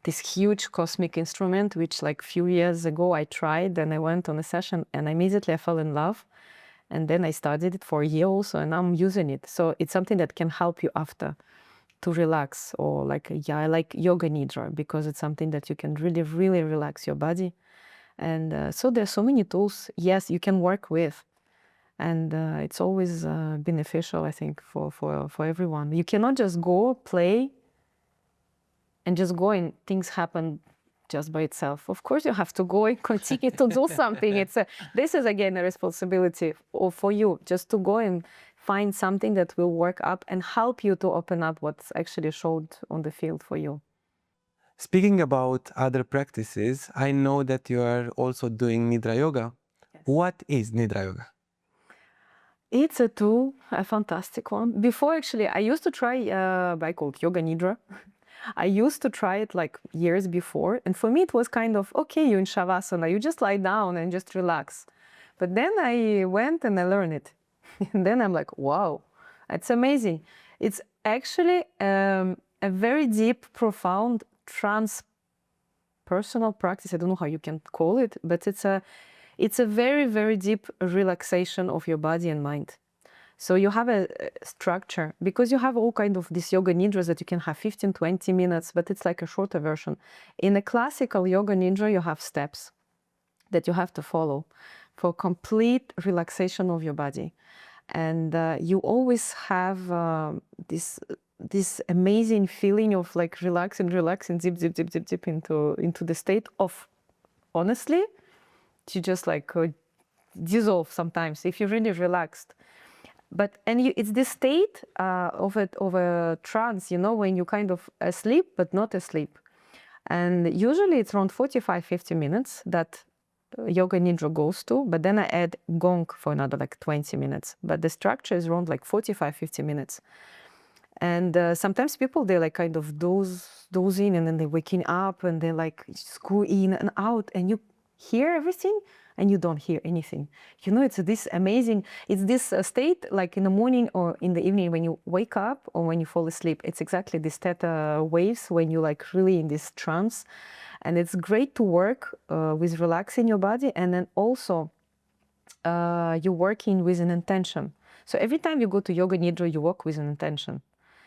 this huge cosmic instrument, which like a few years ago I tried and I went on a session and immediately I fell in love. And then I studied it for a year also, and I'm using it. So it's something that can help you after to relax. Or like, yeah, I like yoga Nidra, because it's something that you can really, really relax your body. And so there's so many tools, yes, you can work with. And it's always beneficial, I think, for everyone. You cannot just go, play, and just go and things happen just by itself. Of course, you have to go and continue to do something. This is again a responsibility for you, just to go and find something that will work up and help you to open up what's actually showed on the field for you. Speaking about other practices, I know that you are also doing Nidra Yoga. Yes. What is Nidra Yoga? It's a tool, a fantastic one. Before, actually, I used to try a bike called Yoga Nidra. I used to try it like years before. And for me, it was kind of, okay, you're in Shavasana, you just lie down and just relax. But then I went and I learned it. And then I'm like, wow, it's amazing. It's actually a very deep, profound, transpersonal practice. I don't know how you can call it, but it's a very, very deep relaxation of your body and mind. So you have a structure, because you have all kind of these yoga nidras that you can have 15, 20 minutes, but it's like a shorter version. In a classical yoga nidra, you have steps that you have to follow for complete relaxation of your body. And you always have this amazing feeling of like relaxing, zip, zip, zip, zip, zip into the state of, honestly, you just like dissolve sometimes if you're really relaxed. But it's this state of a trance, you know, when you kind of asleep but not asleep. And usually it's around 45-50 minutes that yoga nidra goes to, but then I add gong for another like 20 minutes. But the structure is around like 45-50 minutes. And sometimes people, they like kind of doze in, and then they're waking up and they like just go in and out, and you hear everything and you don't hear anything. You know, it's this amazing, it's this state like in the morning or in the evening when you wake up or when you fall asleep. It's exactly this theta waves when you like really in this trance. And it's great to work with relaxing your body, and then also you're working with an intention. So every time you go to yoga nidra, you work with an intention.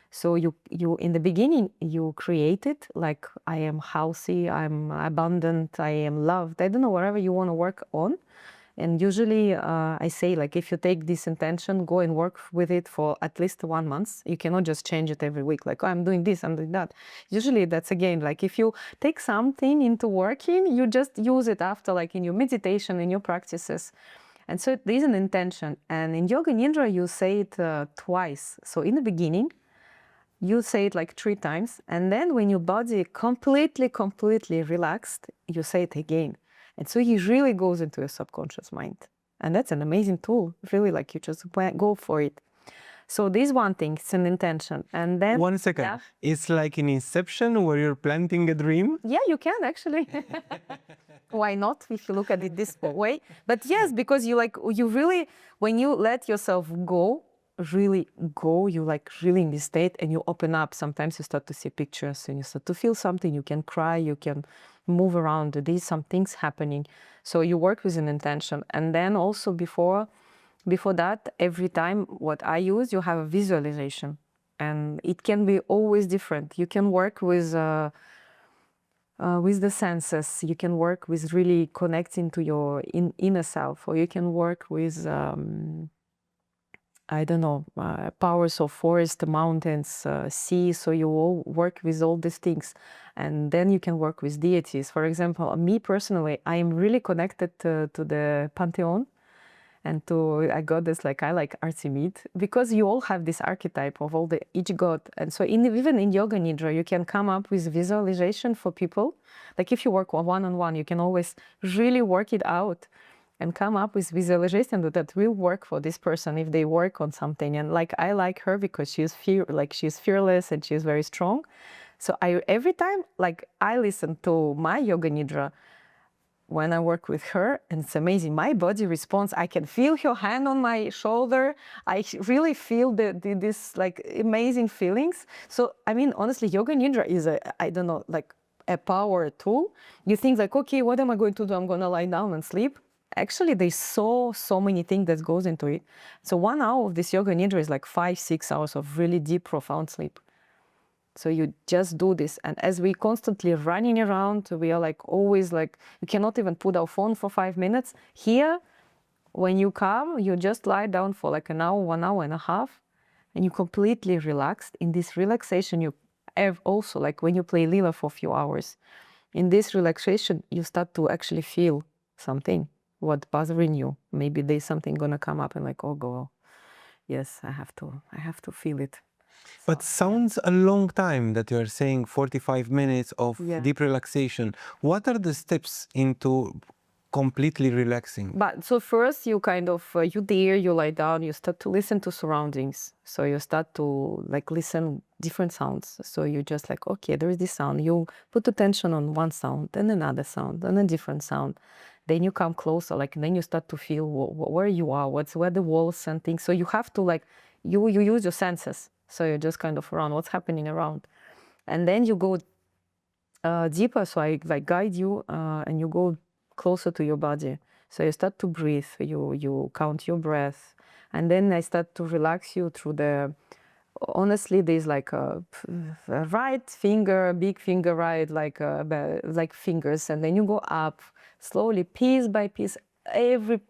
So you in the beginning, you create it like, I am healthy, I'm abundant, I am loved. I don't know, whatever you want to work on. And usually I say, like, if you take this intention, go and work with it for at least 1 month. You cannot just change it every week, like, oh, I'm doing this, I'm doing that. Usually that's, again, like, if you take something into working, you just use it after, like in your meditation, in your practices. And so there's an intention. And in Yoga Nidra, you say it twice. So in the beginning, you say it like 3 times, and then when your body completely relaxed, you say it again. And so he really goes into your subconscious mind. And that's an amazing tool, really, like you just go for it. So this one thing, it's an intention. And then 1 second. Yeah. It's like in Inception where you're planting a dream. Yeah, you can actually. Why not, if you look at it this way? But yes, because you really, when you let yourself go, really go, you like really in this state and you open up. Sometimes you start to see pictures and you start to feel something. You can cry, you can move around. There's some things happening. So you work with an intention. And then also before that, every time what I use, you have a visualization. And it can be always different. You can work with the senses. You can work with really connecting to your inner self, or you can work with I don't know, powers of forest, mountains, sea. So you all work with all these things. And then you can work with deities. For example, me personally, I am really connected to the pantheon and to a goddess. Like, I like Artemis, because you all have this archetype of each god. And so even in Yoga Nidra, you can come up with visualization for people. Like, if you work one-on-one, you can always really work it out and come up with visualization that will work for this person if they work on something. And like, I like her because she's fearless and she's very strong. So every time, like, I listen to my Yoga Nidra when I work with her, and it's amazing. My body responds. I can feel her hand on my shoulder. I really feel this like amazing feelings. So I mean, honestly, Yoga Nidra is I don't know, like a power tool. You think like, okay, what am I going to do? I'm going to lie down and sleep. Actually, there's so many things that goes into it. So 1 hour of this Yoga Nidra is like 5-6 hours of really deep, profound sleep. So you just do this. And as we constantly running around, we are like always like, you cannot even put our phone for 5 minutes. Here, when you come, you just lie down for like an hour, 1 hour and a half, and you completely relaxed. In this relaxation, you have also, like when you play Leela for a few hours, in this relaxation, you start to actually feel something, what's bothering you. Maybe there's something gonna come up and like, oh, go, yes, I have to feel it. But sounds a long time that you're saying 45 minutes of deep relaxation. What are the steps into completely relaxing? But so first you kind of, you lie down, you start to listen to surroundings. So you start to like listen different sounds. So you just like, okay, there is this sound. You put attention on one sound, then another sound, then a different sound. Then you come closer, like, then you start to feel where you are, where the walls and things. So you have to like, you use your senses. So you just kind of around what's happening around. And then you go deeper. So I like guide you and you go closer to your body. So you start to breathe, you count your breath. And then I start to relax you through the, honestly, there's like a right finger, big finger, right, like fingers. And then you go up slowly, piece by piece, every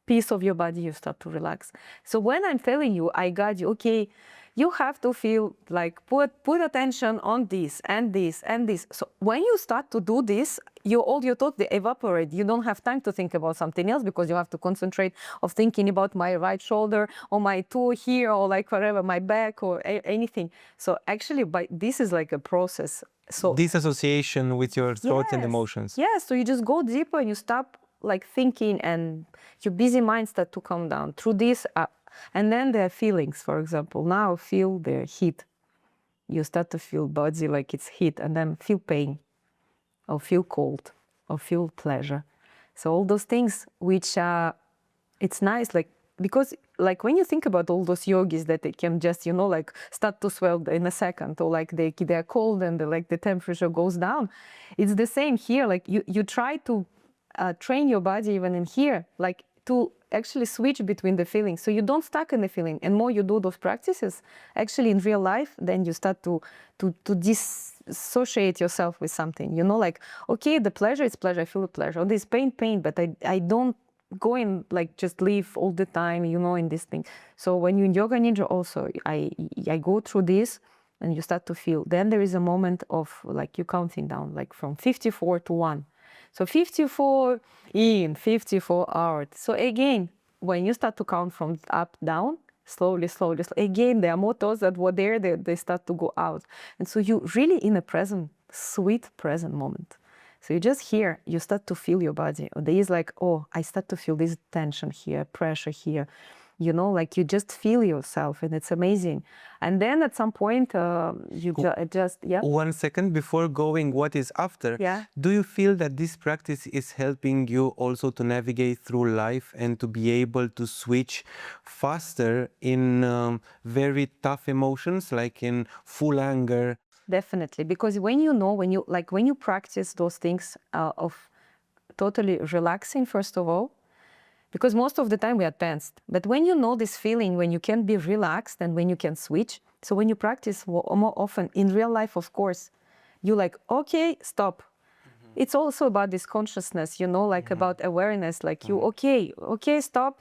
piece of your body you start to relax. So when I'm telling you, I guide you, okay, you have to feel like put attention on this and this and this. So when you start to do this, all your thoughts, they evaporate. You don't have time to think about something else because you have to concentrate of thinking about my right shoulder or my toe here or like whatever, my back or anything. So actually, this is like a process. So disassociation with your thoughts and emotions. Yes, so you just go deeper and you stop like thinking and your busy mind start to calm down through this. And then there are feelings, for example. Now feel the heat. You start to feel body like it's heat, and then feel pain, or feel cold, or feel pleasure. So all those things which it's nice, like, because like when you think about all those yogis that they can just, like start to swell in a second, or like they're cold and the temperature goes down. It's the same here. Like you try to train your body even in here, like to actually switch between the feelings. So you don't stuck in the feeling. And more you do those practices, actually in real life, then you start to dissociate yourself with something. Like, okay, the pleasure is pleasure, I feel the pleasure. Or this pain, but I don't go in like just live all the time, in this thing. So when you in Yoga Nidra also, I go through this and you start to feel. Then there is a moment of like you counting down, like from 54 to 1. So 54 in, 54 out. So again, when you start to count from up, down, slowly, again, there are more thoughts that were there, they start to go out. And so you really in a present, sweet present moment. So you just here, you start to feel your body. There is like, oh, I start to feel this tension here, pressure here. Like you just feel yourself and it's amazing. And then at some point, you just, 1 second before going, what is after? Yeah. Do you feel that this practice is helping you also to navigate through life and to be able to switch faster in very tough emotions, like in full anger? Definitely, because when you practice those things of totally relaxing, first of all, because most of the time we are tensed. But when you know this feeling, when you can be relaxed and when you can switch, so when you practice more often in real life, of course, you like, okay, stop. Mm-hmm. It's also about this consciousness, like about awareness, like you, okay, stop.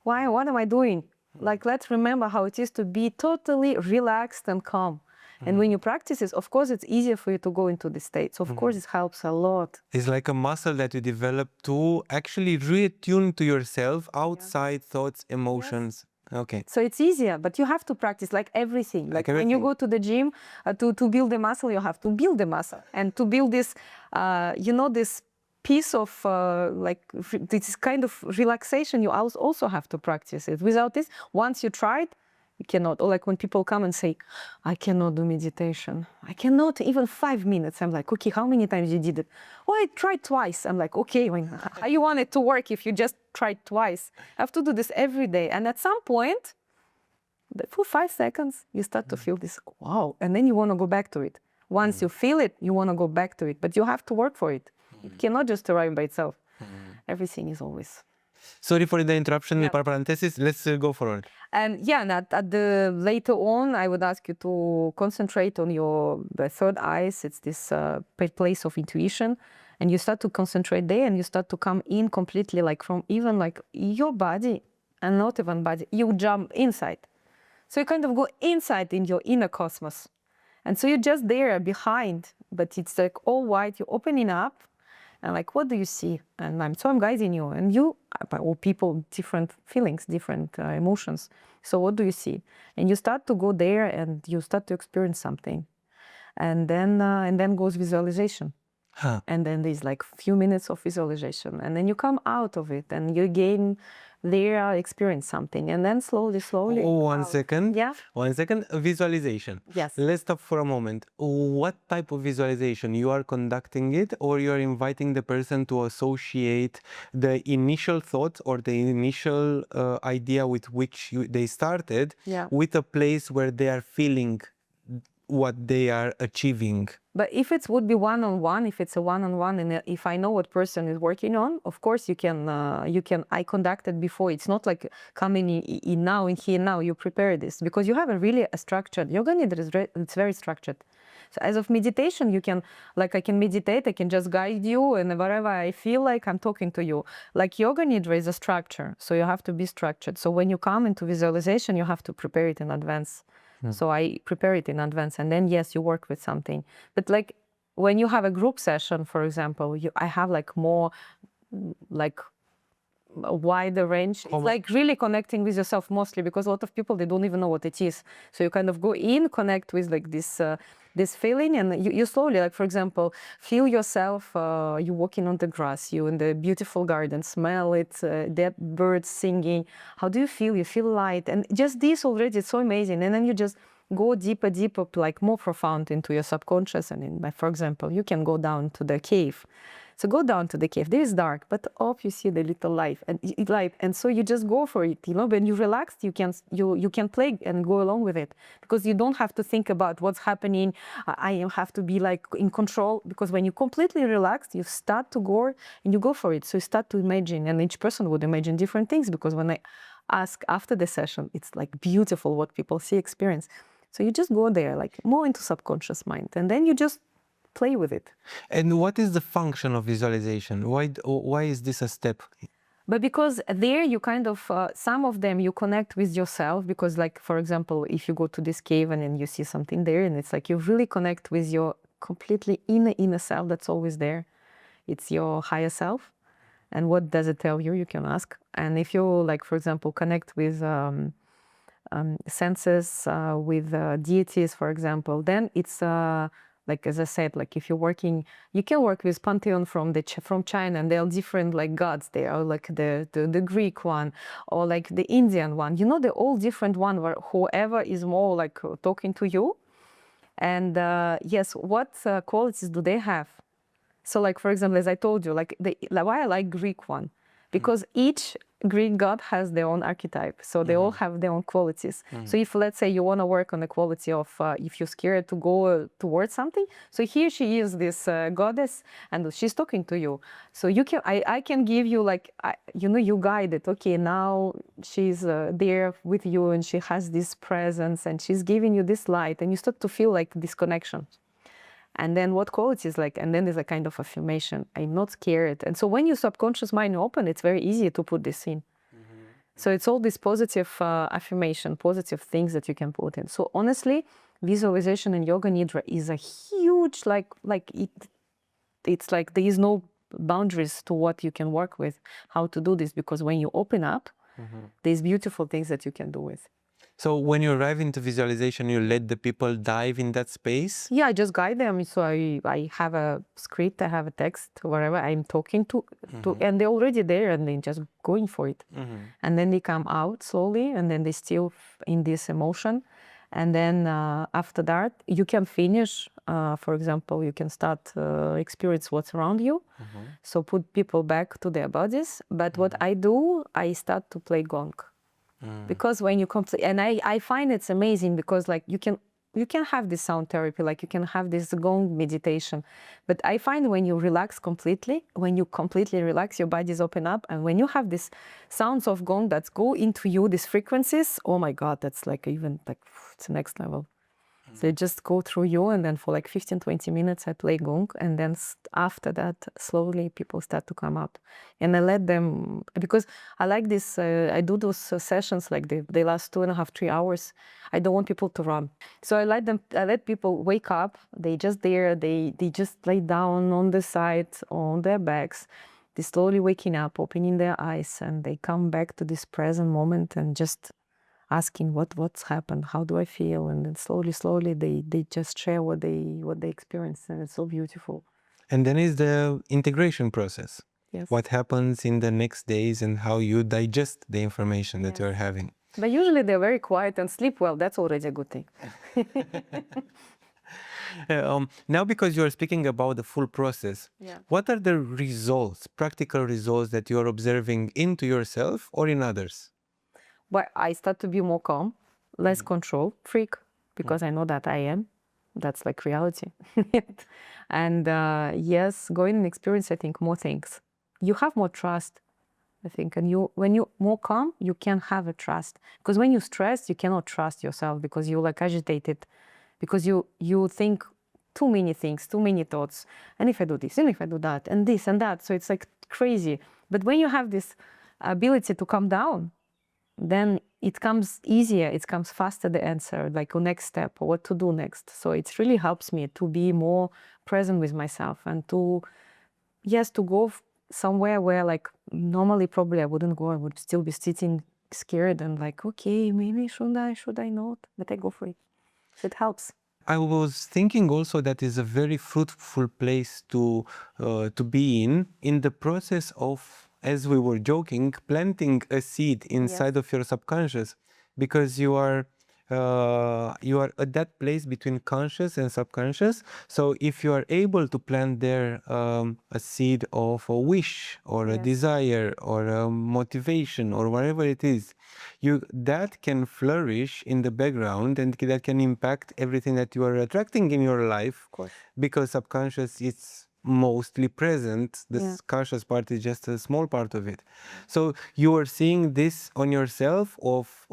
Why? What am I doing? Like, let's remember how it is to be totally relaxed and calm. And when you practice it, of course, it's easier for you to go into the state. So, of course, it helps a lot. It's like a muscle that you develop to actually reattune to yourself outside thoughts, emotions. Yes. Okay. So it's easier, but you have to practice like everything. Like when you go to the gym, to build the muscle, you have to build the muscle. And to build this, this piece of this kind of relaxation, you also have to practice it. Without this, once you try it, you cannot. Or like when people come and say, I cannot do meditation. I cannot even 5 minutes. I'm like, okay, how many times you did it? Oh, I tried twice. I'm like, okay, how you want it to work if you just tried twice? I have to do this every day. And at some point, for 5 seconds, you start to feel this, wow. And then you want to go back to it. Once you feel it, you want to go back to it. But you have to work for it. It cannot just arrive by itself. Everything is always... Sorry for the interruption, parenthesis. Let's go forward. And at the later on, I would ask you to concentrate on the third eyes. It's this place of intuition, and you start to concentrate there, and you start to come in completely, like from even like your body, and not even body. You jump inside, so you kind of go inside in your inner cosmos, and so you're just there behind, but it's like all white. You're opening up. And like, what do you see? And I'm guiding you, and you, or people, different feelings, different emotions. So what do you see? And you start to go there, and you start to experience something, and then goes visualization. Huh. And then there's like few minutes of visualization, and then you come out of it, and you again there experience something, and then slowly. Oh, one out. second. Yeah. 1 second. Visualization. Yes. Let's stop for a moment. What type of visualization? You are conducting it, or you are inviting the person to associate the initial thoughts or the initial idea with which they started with a place where they are feeling what they are achieving? But if it would be one-on-one, if it's a one-on-one, and if I know what person is working on, of course you can. I conducted before. It's not like coming in now, in here now. You prepare this because you have a structured yoga nidra. It's very structured. So as of meditation, you can, like I can meditate. I can just guide you, and wherever I feel like I'm talking to you. Like yoga nidra is a structure, so you have to be structured. So when you come into visualization, you have to prepare it in advance. So I prepare it in advance, and then yes, you work with something. But like when you have a group session, for example, I have like more like a wider range. It's like really connecting with yourself mostly, because a lot of people, they don't even know what it is. So you kind of go in, connect with like this feeling, and you slowly, like for example, feel yourself, you walking on the grass, you in the beautiful garden, smell it, that birds singing. How do you feel? You feel light, and just this already, it's so amazing. And then you just go deeper, like more profound into your subconscious. And for example, you can go down to the cave. So go down to the cave. There is dark, but up you see the little light, and so you just go for it. You know, when you relaxed, you can play and go along with it, because you don't have to think about what's happening. I have to be like in control, because when you completely relaxed, you start to go and you go for it. So you start to imagine, and each person would imagine different things, because when I ask after the session, it's like beautiful what people see, experience. So you just go there, like more into subconscious mind, and then you just play with it. And what is the function of visualization? Why is this a step? But because there you kind of, some of them you connect with yourself, because like, for example, if you go to this cave and then you see something there, and it's like you really connect with your completely inner self that's always there. It's your higher self. And what does it tell you? You can ask. And if you, like, for example, connect with senses, with deities, for example, then it's like, as I said, like if you're working, you can work with pantheon from China, and there are different like gods there, or like the Greek one, or like the Indian one. You know, they're all different one, where whoever is more like talking to you. And yes, what qualities do they have? So like, for example, as I told you, like why I like Greek one, because each Greek god has their own archetype. So they all have their own qualities. So if, let's say, you want to work on the quality of, if you're scared to go towards something, so here she is, this goddess, and she's talking to you. So you can, I can give you like, you know, you guide it. Okay, now she's there with you, and she has this presence, and she's giving you this light, and you start to feel like this connection. And then what qualities, like, and then there's a kind of affirmation. I'm not scared. And so when your subconscious mind open, it's very easy to put this in. So it's all this positive affirmation, positive things that you can put in. So honestly, visualization and yoga nidra is a huge, it's like there is no boundaries to what you can work with, how to do this, because when you open up, there's beautiful things that you can do with. So when you arrive into visualization, you let the people dive in that space? Yeah, I just guide them. So I have a script, I have a text, wherever I'm talking to, and they're already there, and they're just going for it. And then they come out slowly, and then they still in this emotion. And then after that, you can finish. For example, you can start experience what's around you. So put people back to their bodies. But what I do, I start to play gong. Because when you come to, and I find it's amazing, because like you can have this sound therapy, like you can have this gong meditation, but I find when you relax completely, when you completely relax, your body's open up, and when you have these sounds of gong that go into you, these frequencies, oh my God, that's like even like it's the next level. So it just go through you, and then for like 15, 20 minutes I play Gong, and then after that, slowly people start to come out. And I let them, because I like this, I do those sessions like they last 2.5, 3 hours. I don't want people to run. So I let people wake up, they just there, they just lay down on the side, on their backs. They slowly waking up, opening their eyes, and they come back to this present moment and just asking what's happened, how do I feel, and then slowly they just share what they experienced, and it's so beautiful. And then is the integration process. Yes. What happens in the next days and how you digest the information that you're having. But usually they're very quiet and sleep well. That's already a good thing. Now, because you're speaking about the full process, Yeah. what are the results, practical results that you're observing into yourself or in others? But I start to be more calm, less control freak, because I know that I am. That's like reality. And yes, going and experience, I think, more things. You have more trust, I think. And when you're more calm, you can have a trust. Because when you're stressed, you cannot trust yourself because you're like agitated. Because you think too many things, too many thoughts. And if I do this, and if I do that, and this and that. So it's like crazy. But when you have this ability to calm down, then it comes easier, it comes faster, the answer, like a next step, or what to do next. So it really helps me to be more present with myself and to go somewhere where like normally probably I wouldn't go. I would still be sitting scared and like, okay, maybe should I not? But I go for it. It helps. I was thinking also that is a very fruitful place to be in the process of, as we were joking, planting a seed inside of your subconscious, because you are at that place between conscious and subconscious. So if you are able to plant there a seed of a wish or a desire or a motivation or whatever it is, that can flourish in the background, and that can impact everything that you are attracting in your life, because subconscious is mostly present. The conscious part is just a small part of it. So you are seeing this on yourself of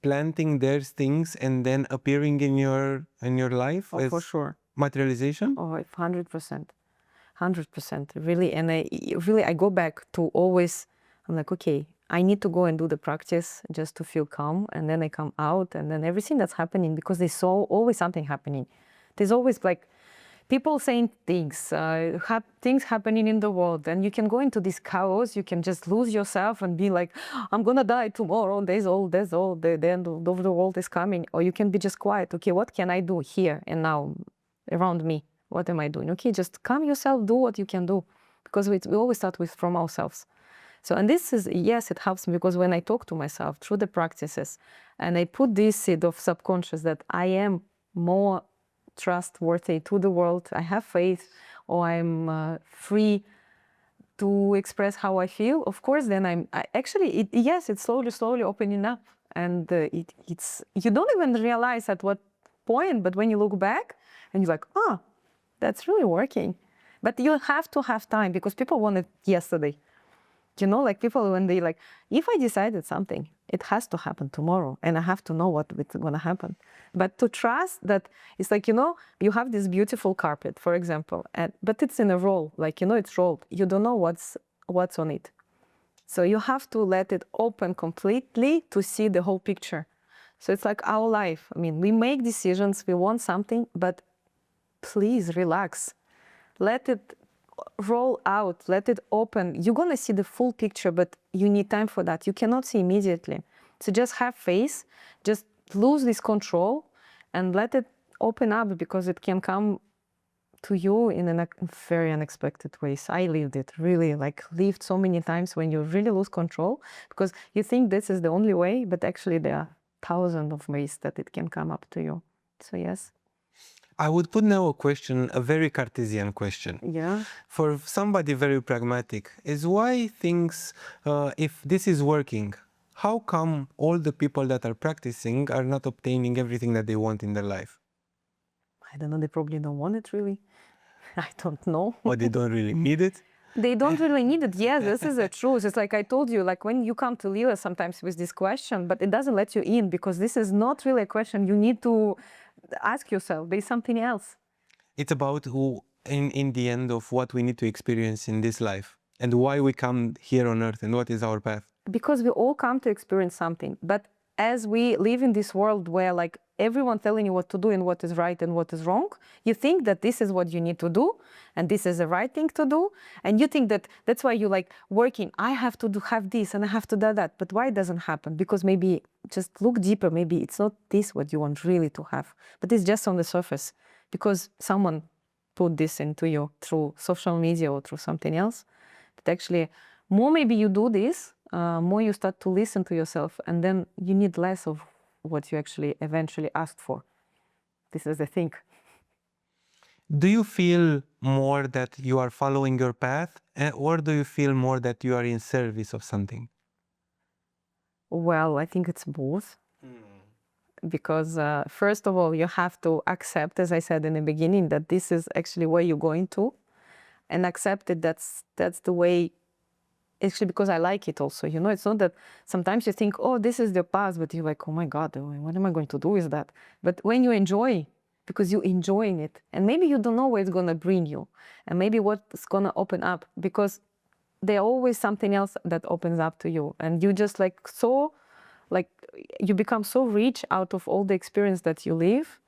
planting those things and then appearing in your life as for sure. Materialization. 100%. 100%. Really. And I go back to always, I'm like, okay, I need to go and do the practice just to feel calm. And then I come out, and then everything that's happening, because there's always something happening. There's always like people saying things, things happening in the world, and you can go into this chaos. You can just lose yourself and be like, I'm gonna die tomorrow. There's all the end of the world is coming. Or you can be just quiet. Okay, what can I do here and now around me? What am I doing? Okay, just calm yourself. Do what you can do, because we always start from ourselves. So, and this is, yes, it helps me, because when I talk to myself through the practices, and I put this seed of subconscious that I am more trustworthy to the world, I have faith, or I'm free to express how I feel, of course, then it's slowly opening up. And it's, you don't even realize at what point, but when you look back and you're like, that's really working. But you have to have time, because people want it yesterday. You know, like people, when they like, if I decided something, it has to happen tomorrow, and I have to know what's going to happen. But to trust that, it's like, you know, you have this beautiful carpet, for example, but it's in a roll, like, you know, it's rolled. You don't know what's on it. So you have to let it open completely to see the whole picture. So it's like our life. I mean, we make decisions, we want something, but please relax. Let it roll out, let it open. You're gonna see the full picture, but you need time for that. You cannot see immediately. So just have faith, just lose this control and let it open up, because it can come to you in a very unexpected ways. I lived it, really, lived so many times when you really lose control, because you think this is the only way, but actually there are thousands of ways that it can come up to you. So yes. I would put now a question, a very Cartesian question. Yeah. For somebody very pragmatic, is why things, if this is working, how come all the people that are practicing are not obtaining everything that they want in their life? I don't know, they probably don't want it really. I don't know. Or they don't really need it? They don't really need it. Yes, this is the truth. It's like I told you, like when you come to Leela sometimes with this question, but it doesn't let you in, because this is not really a question. You need to ask yourself, there's something else. It's about in the end of what we need to experience in this life and why we come here on earth and what is our path. Because we all come to experience something. But as we live in this world where like everyone telling you what to do and what is right and what is wrong, you think that this is what you need to do and this is the right thing to do. And you think that that's why you like working, I have to have this and I have to do that. But why it doesn't happen? Because maybe just look deeper, maybe it's not this what you want really to have, but it's just on the surface because someone put this into you through social media or through something else. That actually more maybe you do this, more you start to listen to yourself, and then you need less of what you actually eventually asked for. This is the thing. Do you feel more that you are following your path, or do you feel more that you are in service of something? Well, I think it's both. Because first of all, you have to accept, as I said in the beginning, that this is actually where you're going to, and accept it. That's the way. Actually, because I like it also, you know, it's not that sometimes you think, oh, this is the path, but you're like, oh my God, what am I going to do with that? But when you enjoy, because you're enjoying it, and maybe you don't know where it's going to bring you, and maybe what's going to open up, because there's always something else that opens up to you, and you just like you become so rich out of all the experience that you live,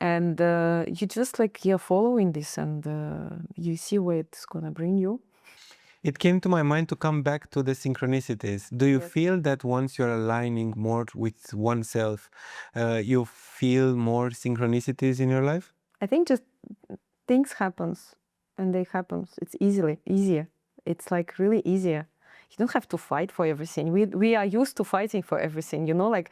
and you just like you're following this, and you see where it's going to bring you. It came to my mind to come back to the synchronicities. Do you feel that once you're aligning more with oneself, you feel more synchronicities in your life? I think just things happens and they happen. It's easier. It's like really easier. You don't have to fight for everything. We are used to fighting for everything, you know, like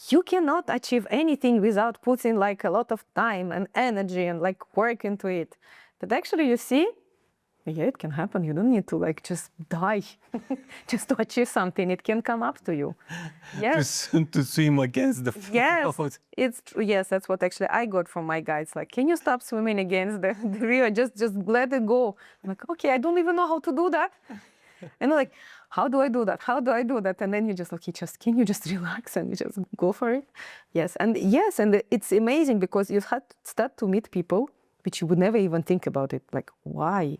you cannot achieve anything without putting like a lot of time and energy and like work into it. But actually you see, yeah, it can happen. You don't need to like just die just to achieve something. It can come up to you. Yes. To swim against the flow. Yes, it's true. Yes, that's what actually I got from my guides. Like, can you stop swimming against the river? Just let it go. I'm like, okay, I don't even know how to do that. And I'm like, how do I do that? How do I do that? And then you just okay, can you just relax and you just go for it? Yes, and it's amazing because you start to meet people which you would never even think about it. Like, why?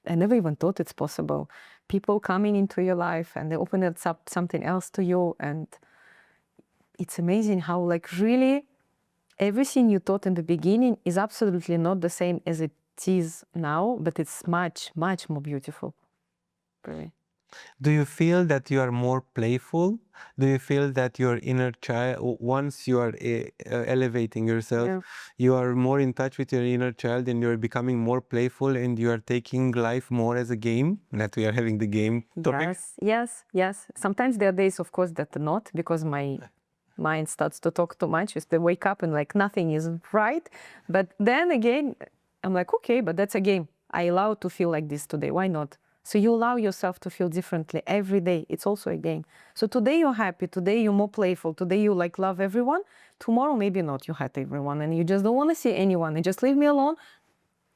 I never even thought it's possible. People coming into your life and they open up something else to you. And it's amazing how like really everything you thought in the beginning is absolutely not the same as it is now, but it's much, much more beautiful. Really. Do you feel that you are more playful? Do you feel that your inner child, once you are elevating yourself, you are more in touch with your inner child and you're becoming more playful and you are taking life more as a game? That we are having the game topic? Yes. Sometimes there are days, of course, that are not, because my mind starts to talk too much. Just to wake up and like nothing is right. But then again, I'm like, okay, but that's a game. I allow to feel like this today. Why not? So you allow yourself to feel differently every day. It's also a game. So today you're happy, today you're more playful, today you like love everyone. Tomorrow maybe not, you hate everyone and you just don't want to see anyone and just leave me alone.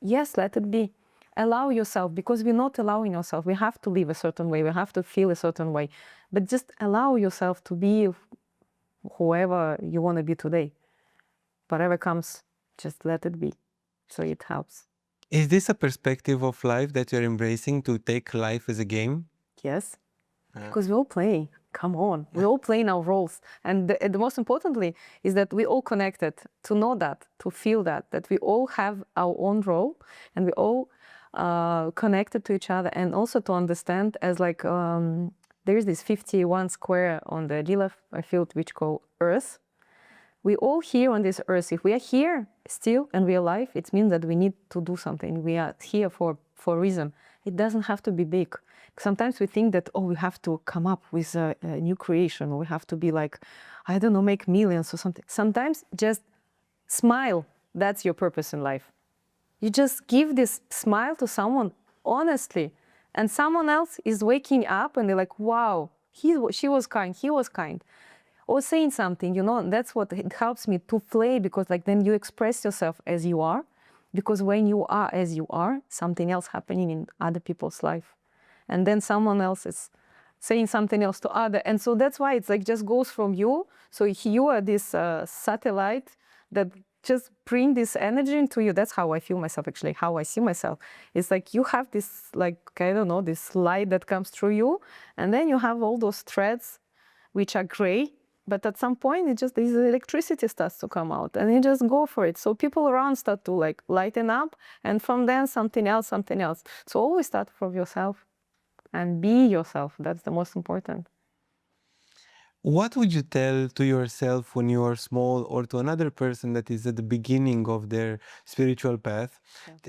Yes, let it be. Allow yourself, because we're not allowing ourselves. We have to live a certain way, we have to feel a certain way. But just allow yourself to be whoever you want to be today. Whatever comes, just let it be. So it helps. Is this a perspective of life that you're embracing, to take life as a game? Yes, because we all play. Come on, we all play in our roles. And the most importantly is that we all connected, to know that, to feel that we all have our own role and we all connected to each other, and also to understand as like, there's this 51 square on the Leela field which called Earth. We all here on this earth. If we are here still and we are alive, it means that we need to do something. We are here for a reason. It doesn't have to be big. Sometimes we think that, oh, we have to come up with a new creation. We have to be like, I don't know, make millions or something. Sometimes just smile. That's your purpose in life. You just give this smile to someone honestly, and someone else is waking up and they're like, wow, she was kind, he was kind. Or saying something, you know, and that's what it helps me to play, because like then you express yourself as you are, because when you are as you are, something else happening in other people's life, and then someone else is saying something else to other, and so that's why it's like just goes from you. So you are this satellite that just bring this energy into you. That's how I feel myself, actually, how I see myself. It's like you have this, like, I don't know, this light that comes through you, and then you have all those threads which are gray, but at some point it just, this electricity starts to come out, and you just go for it. So people around start to like lighten up, and from then something else, something else. So always start from yourself and be yourself. That's the most important. What would you tell to yourself when you are small, or to another person that is at the beginning of their spiritual path,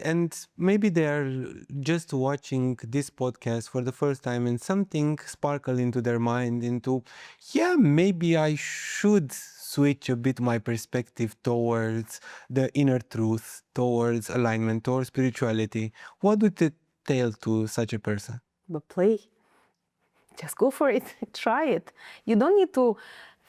and maybe they are just watching this podcast for the first time and something sparkle into their mind into, yeah, maybe I should switch a bit my perspective towards the inner truth, towards alignment, towards spirituality. What would it tell to such a person? But play. Just go for it. Try it. You don't need to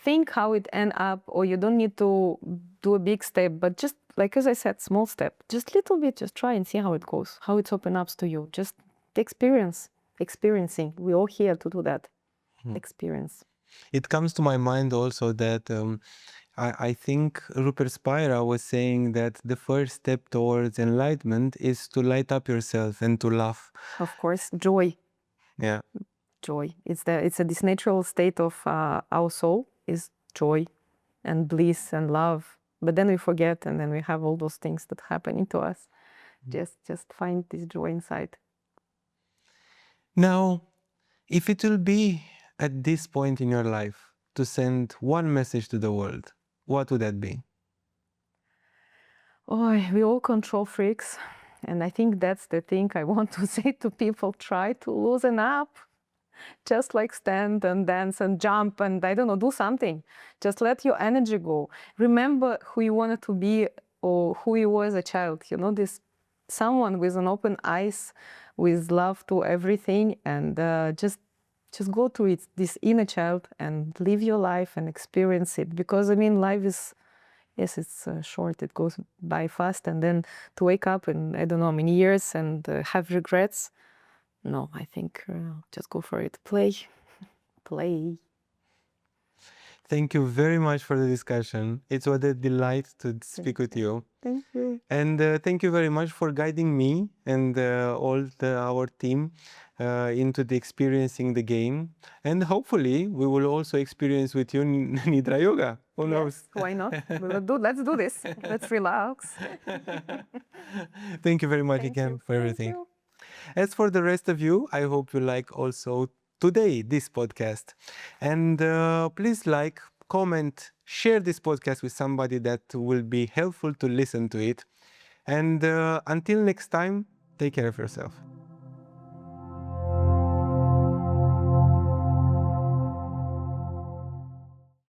think how it end up, or you don't need to do a big step, but just like, as I said, small step, just little bit, just try and see how it goes, how it's open up to you. Just experiencing. We're all here to do that. Experience. It comes to my mind also that I think Rupert Spira was saying that the first step towards enlightenment is to light up yourself and to laugh. Of course, joy. Yeah. Joy. It's this natural state of our soul is joy and bliss and love. But then we forget, and then we have all those things that happening to us. Just find this joy inside. Now, if it will be at this point in your life to send one message to the world, what would that be? Oh, we all control freaks. And I think that's the thing I want to say to people. Try to loosen up. Just like stand and dance and jump and, I don't know, do something. Just let your energy go. Remember who you wanted to be or who you were as a child. You know, this someone with an open eyes, with love to everything, and just go to it, this inner child, and live your life and experience it. Because, I mean, life is, yes, it's short. It goes by fast. And then to wake up in, I don't know, many years and have regrets, no, I think just go for it. Play. Play. Thank you very much for the discussion. It was a delight to speak with you. Thank you. And thank you very much for guiding me and our team into the experiencing the game. And hopefully we will also experience with you Nidra Yoga. Who knows? Why not? Let's do this. Let's relax. Thank you very much again for everything. As for the rest of you, I hope you like also today this podcast. And please like, comment, share this podcast with somebody that will be helpful to listen to it. And until next time, take care of yourself.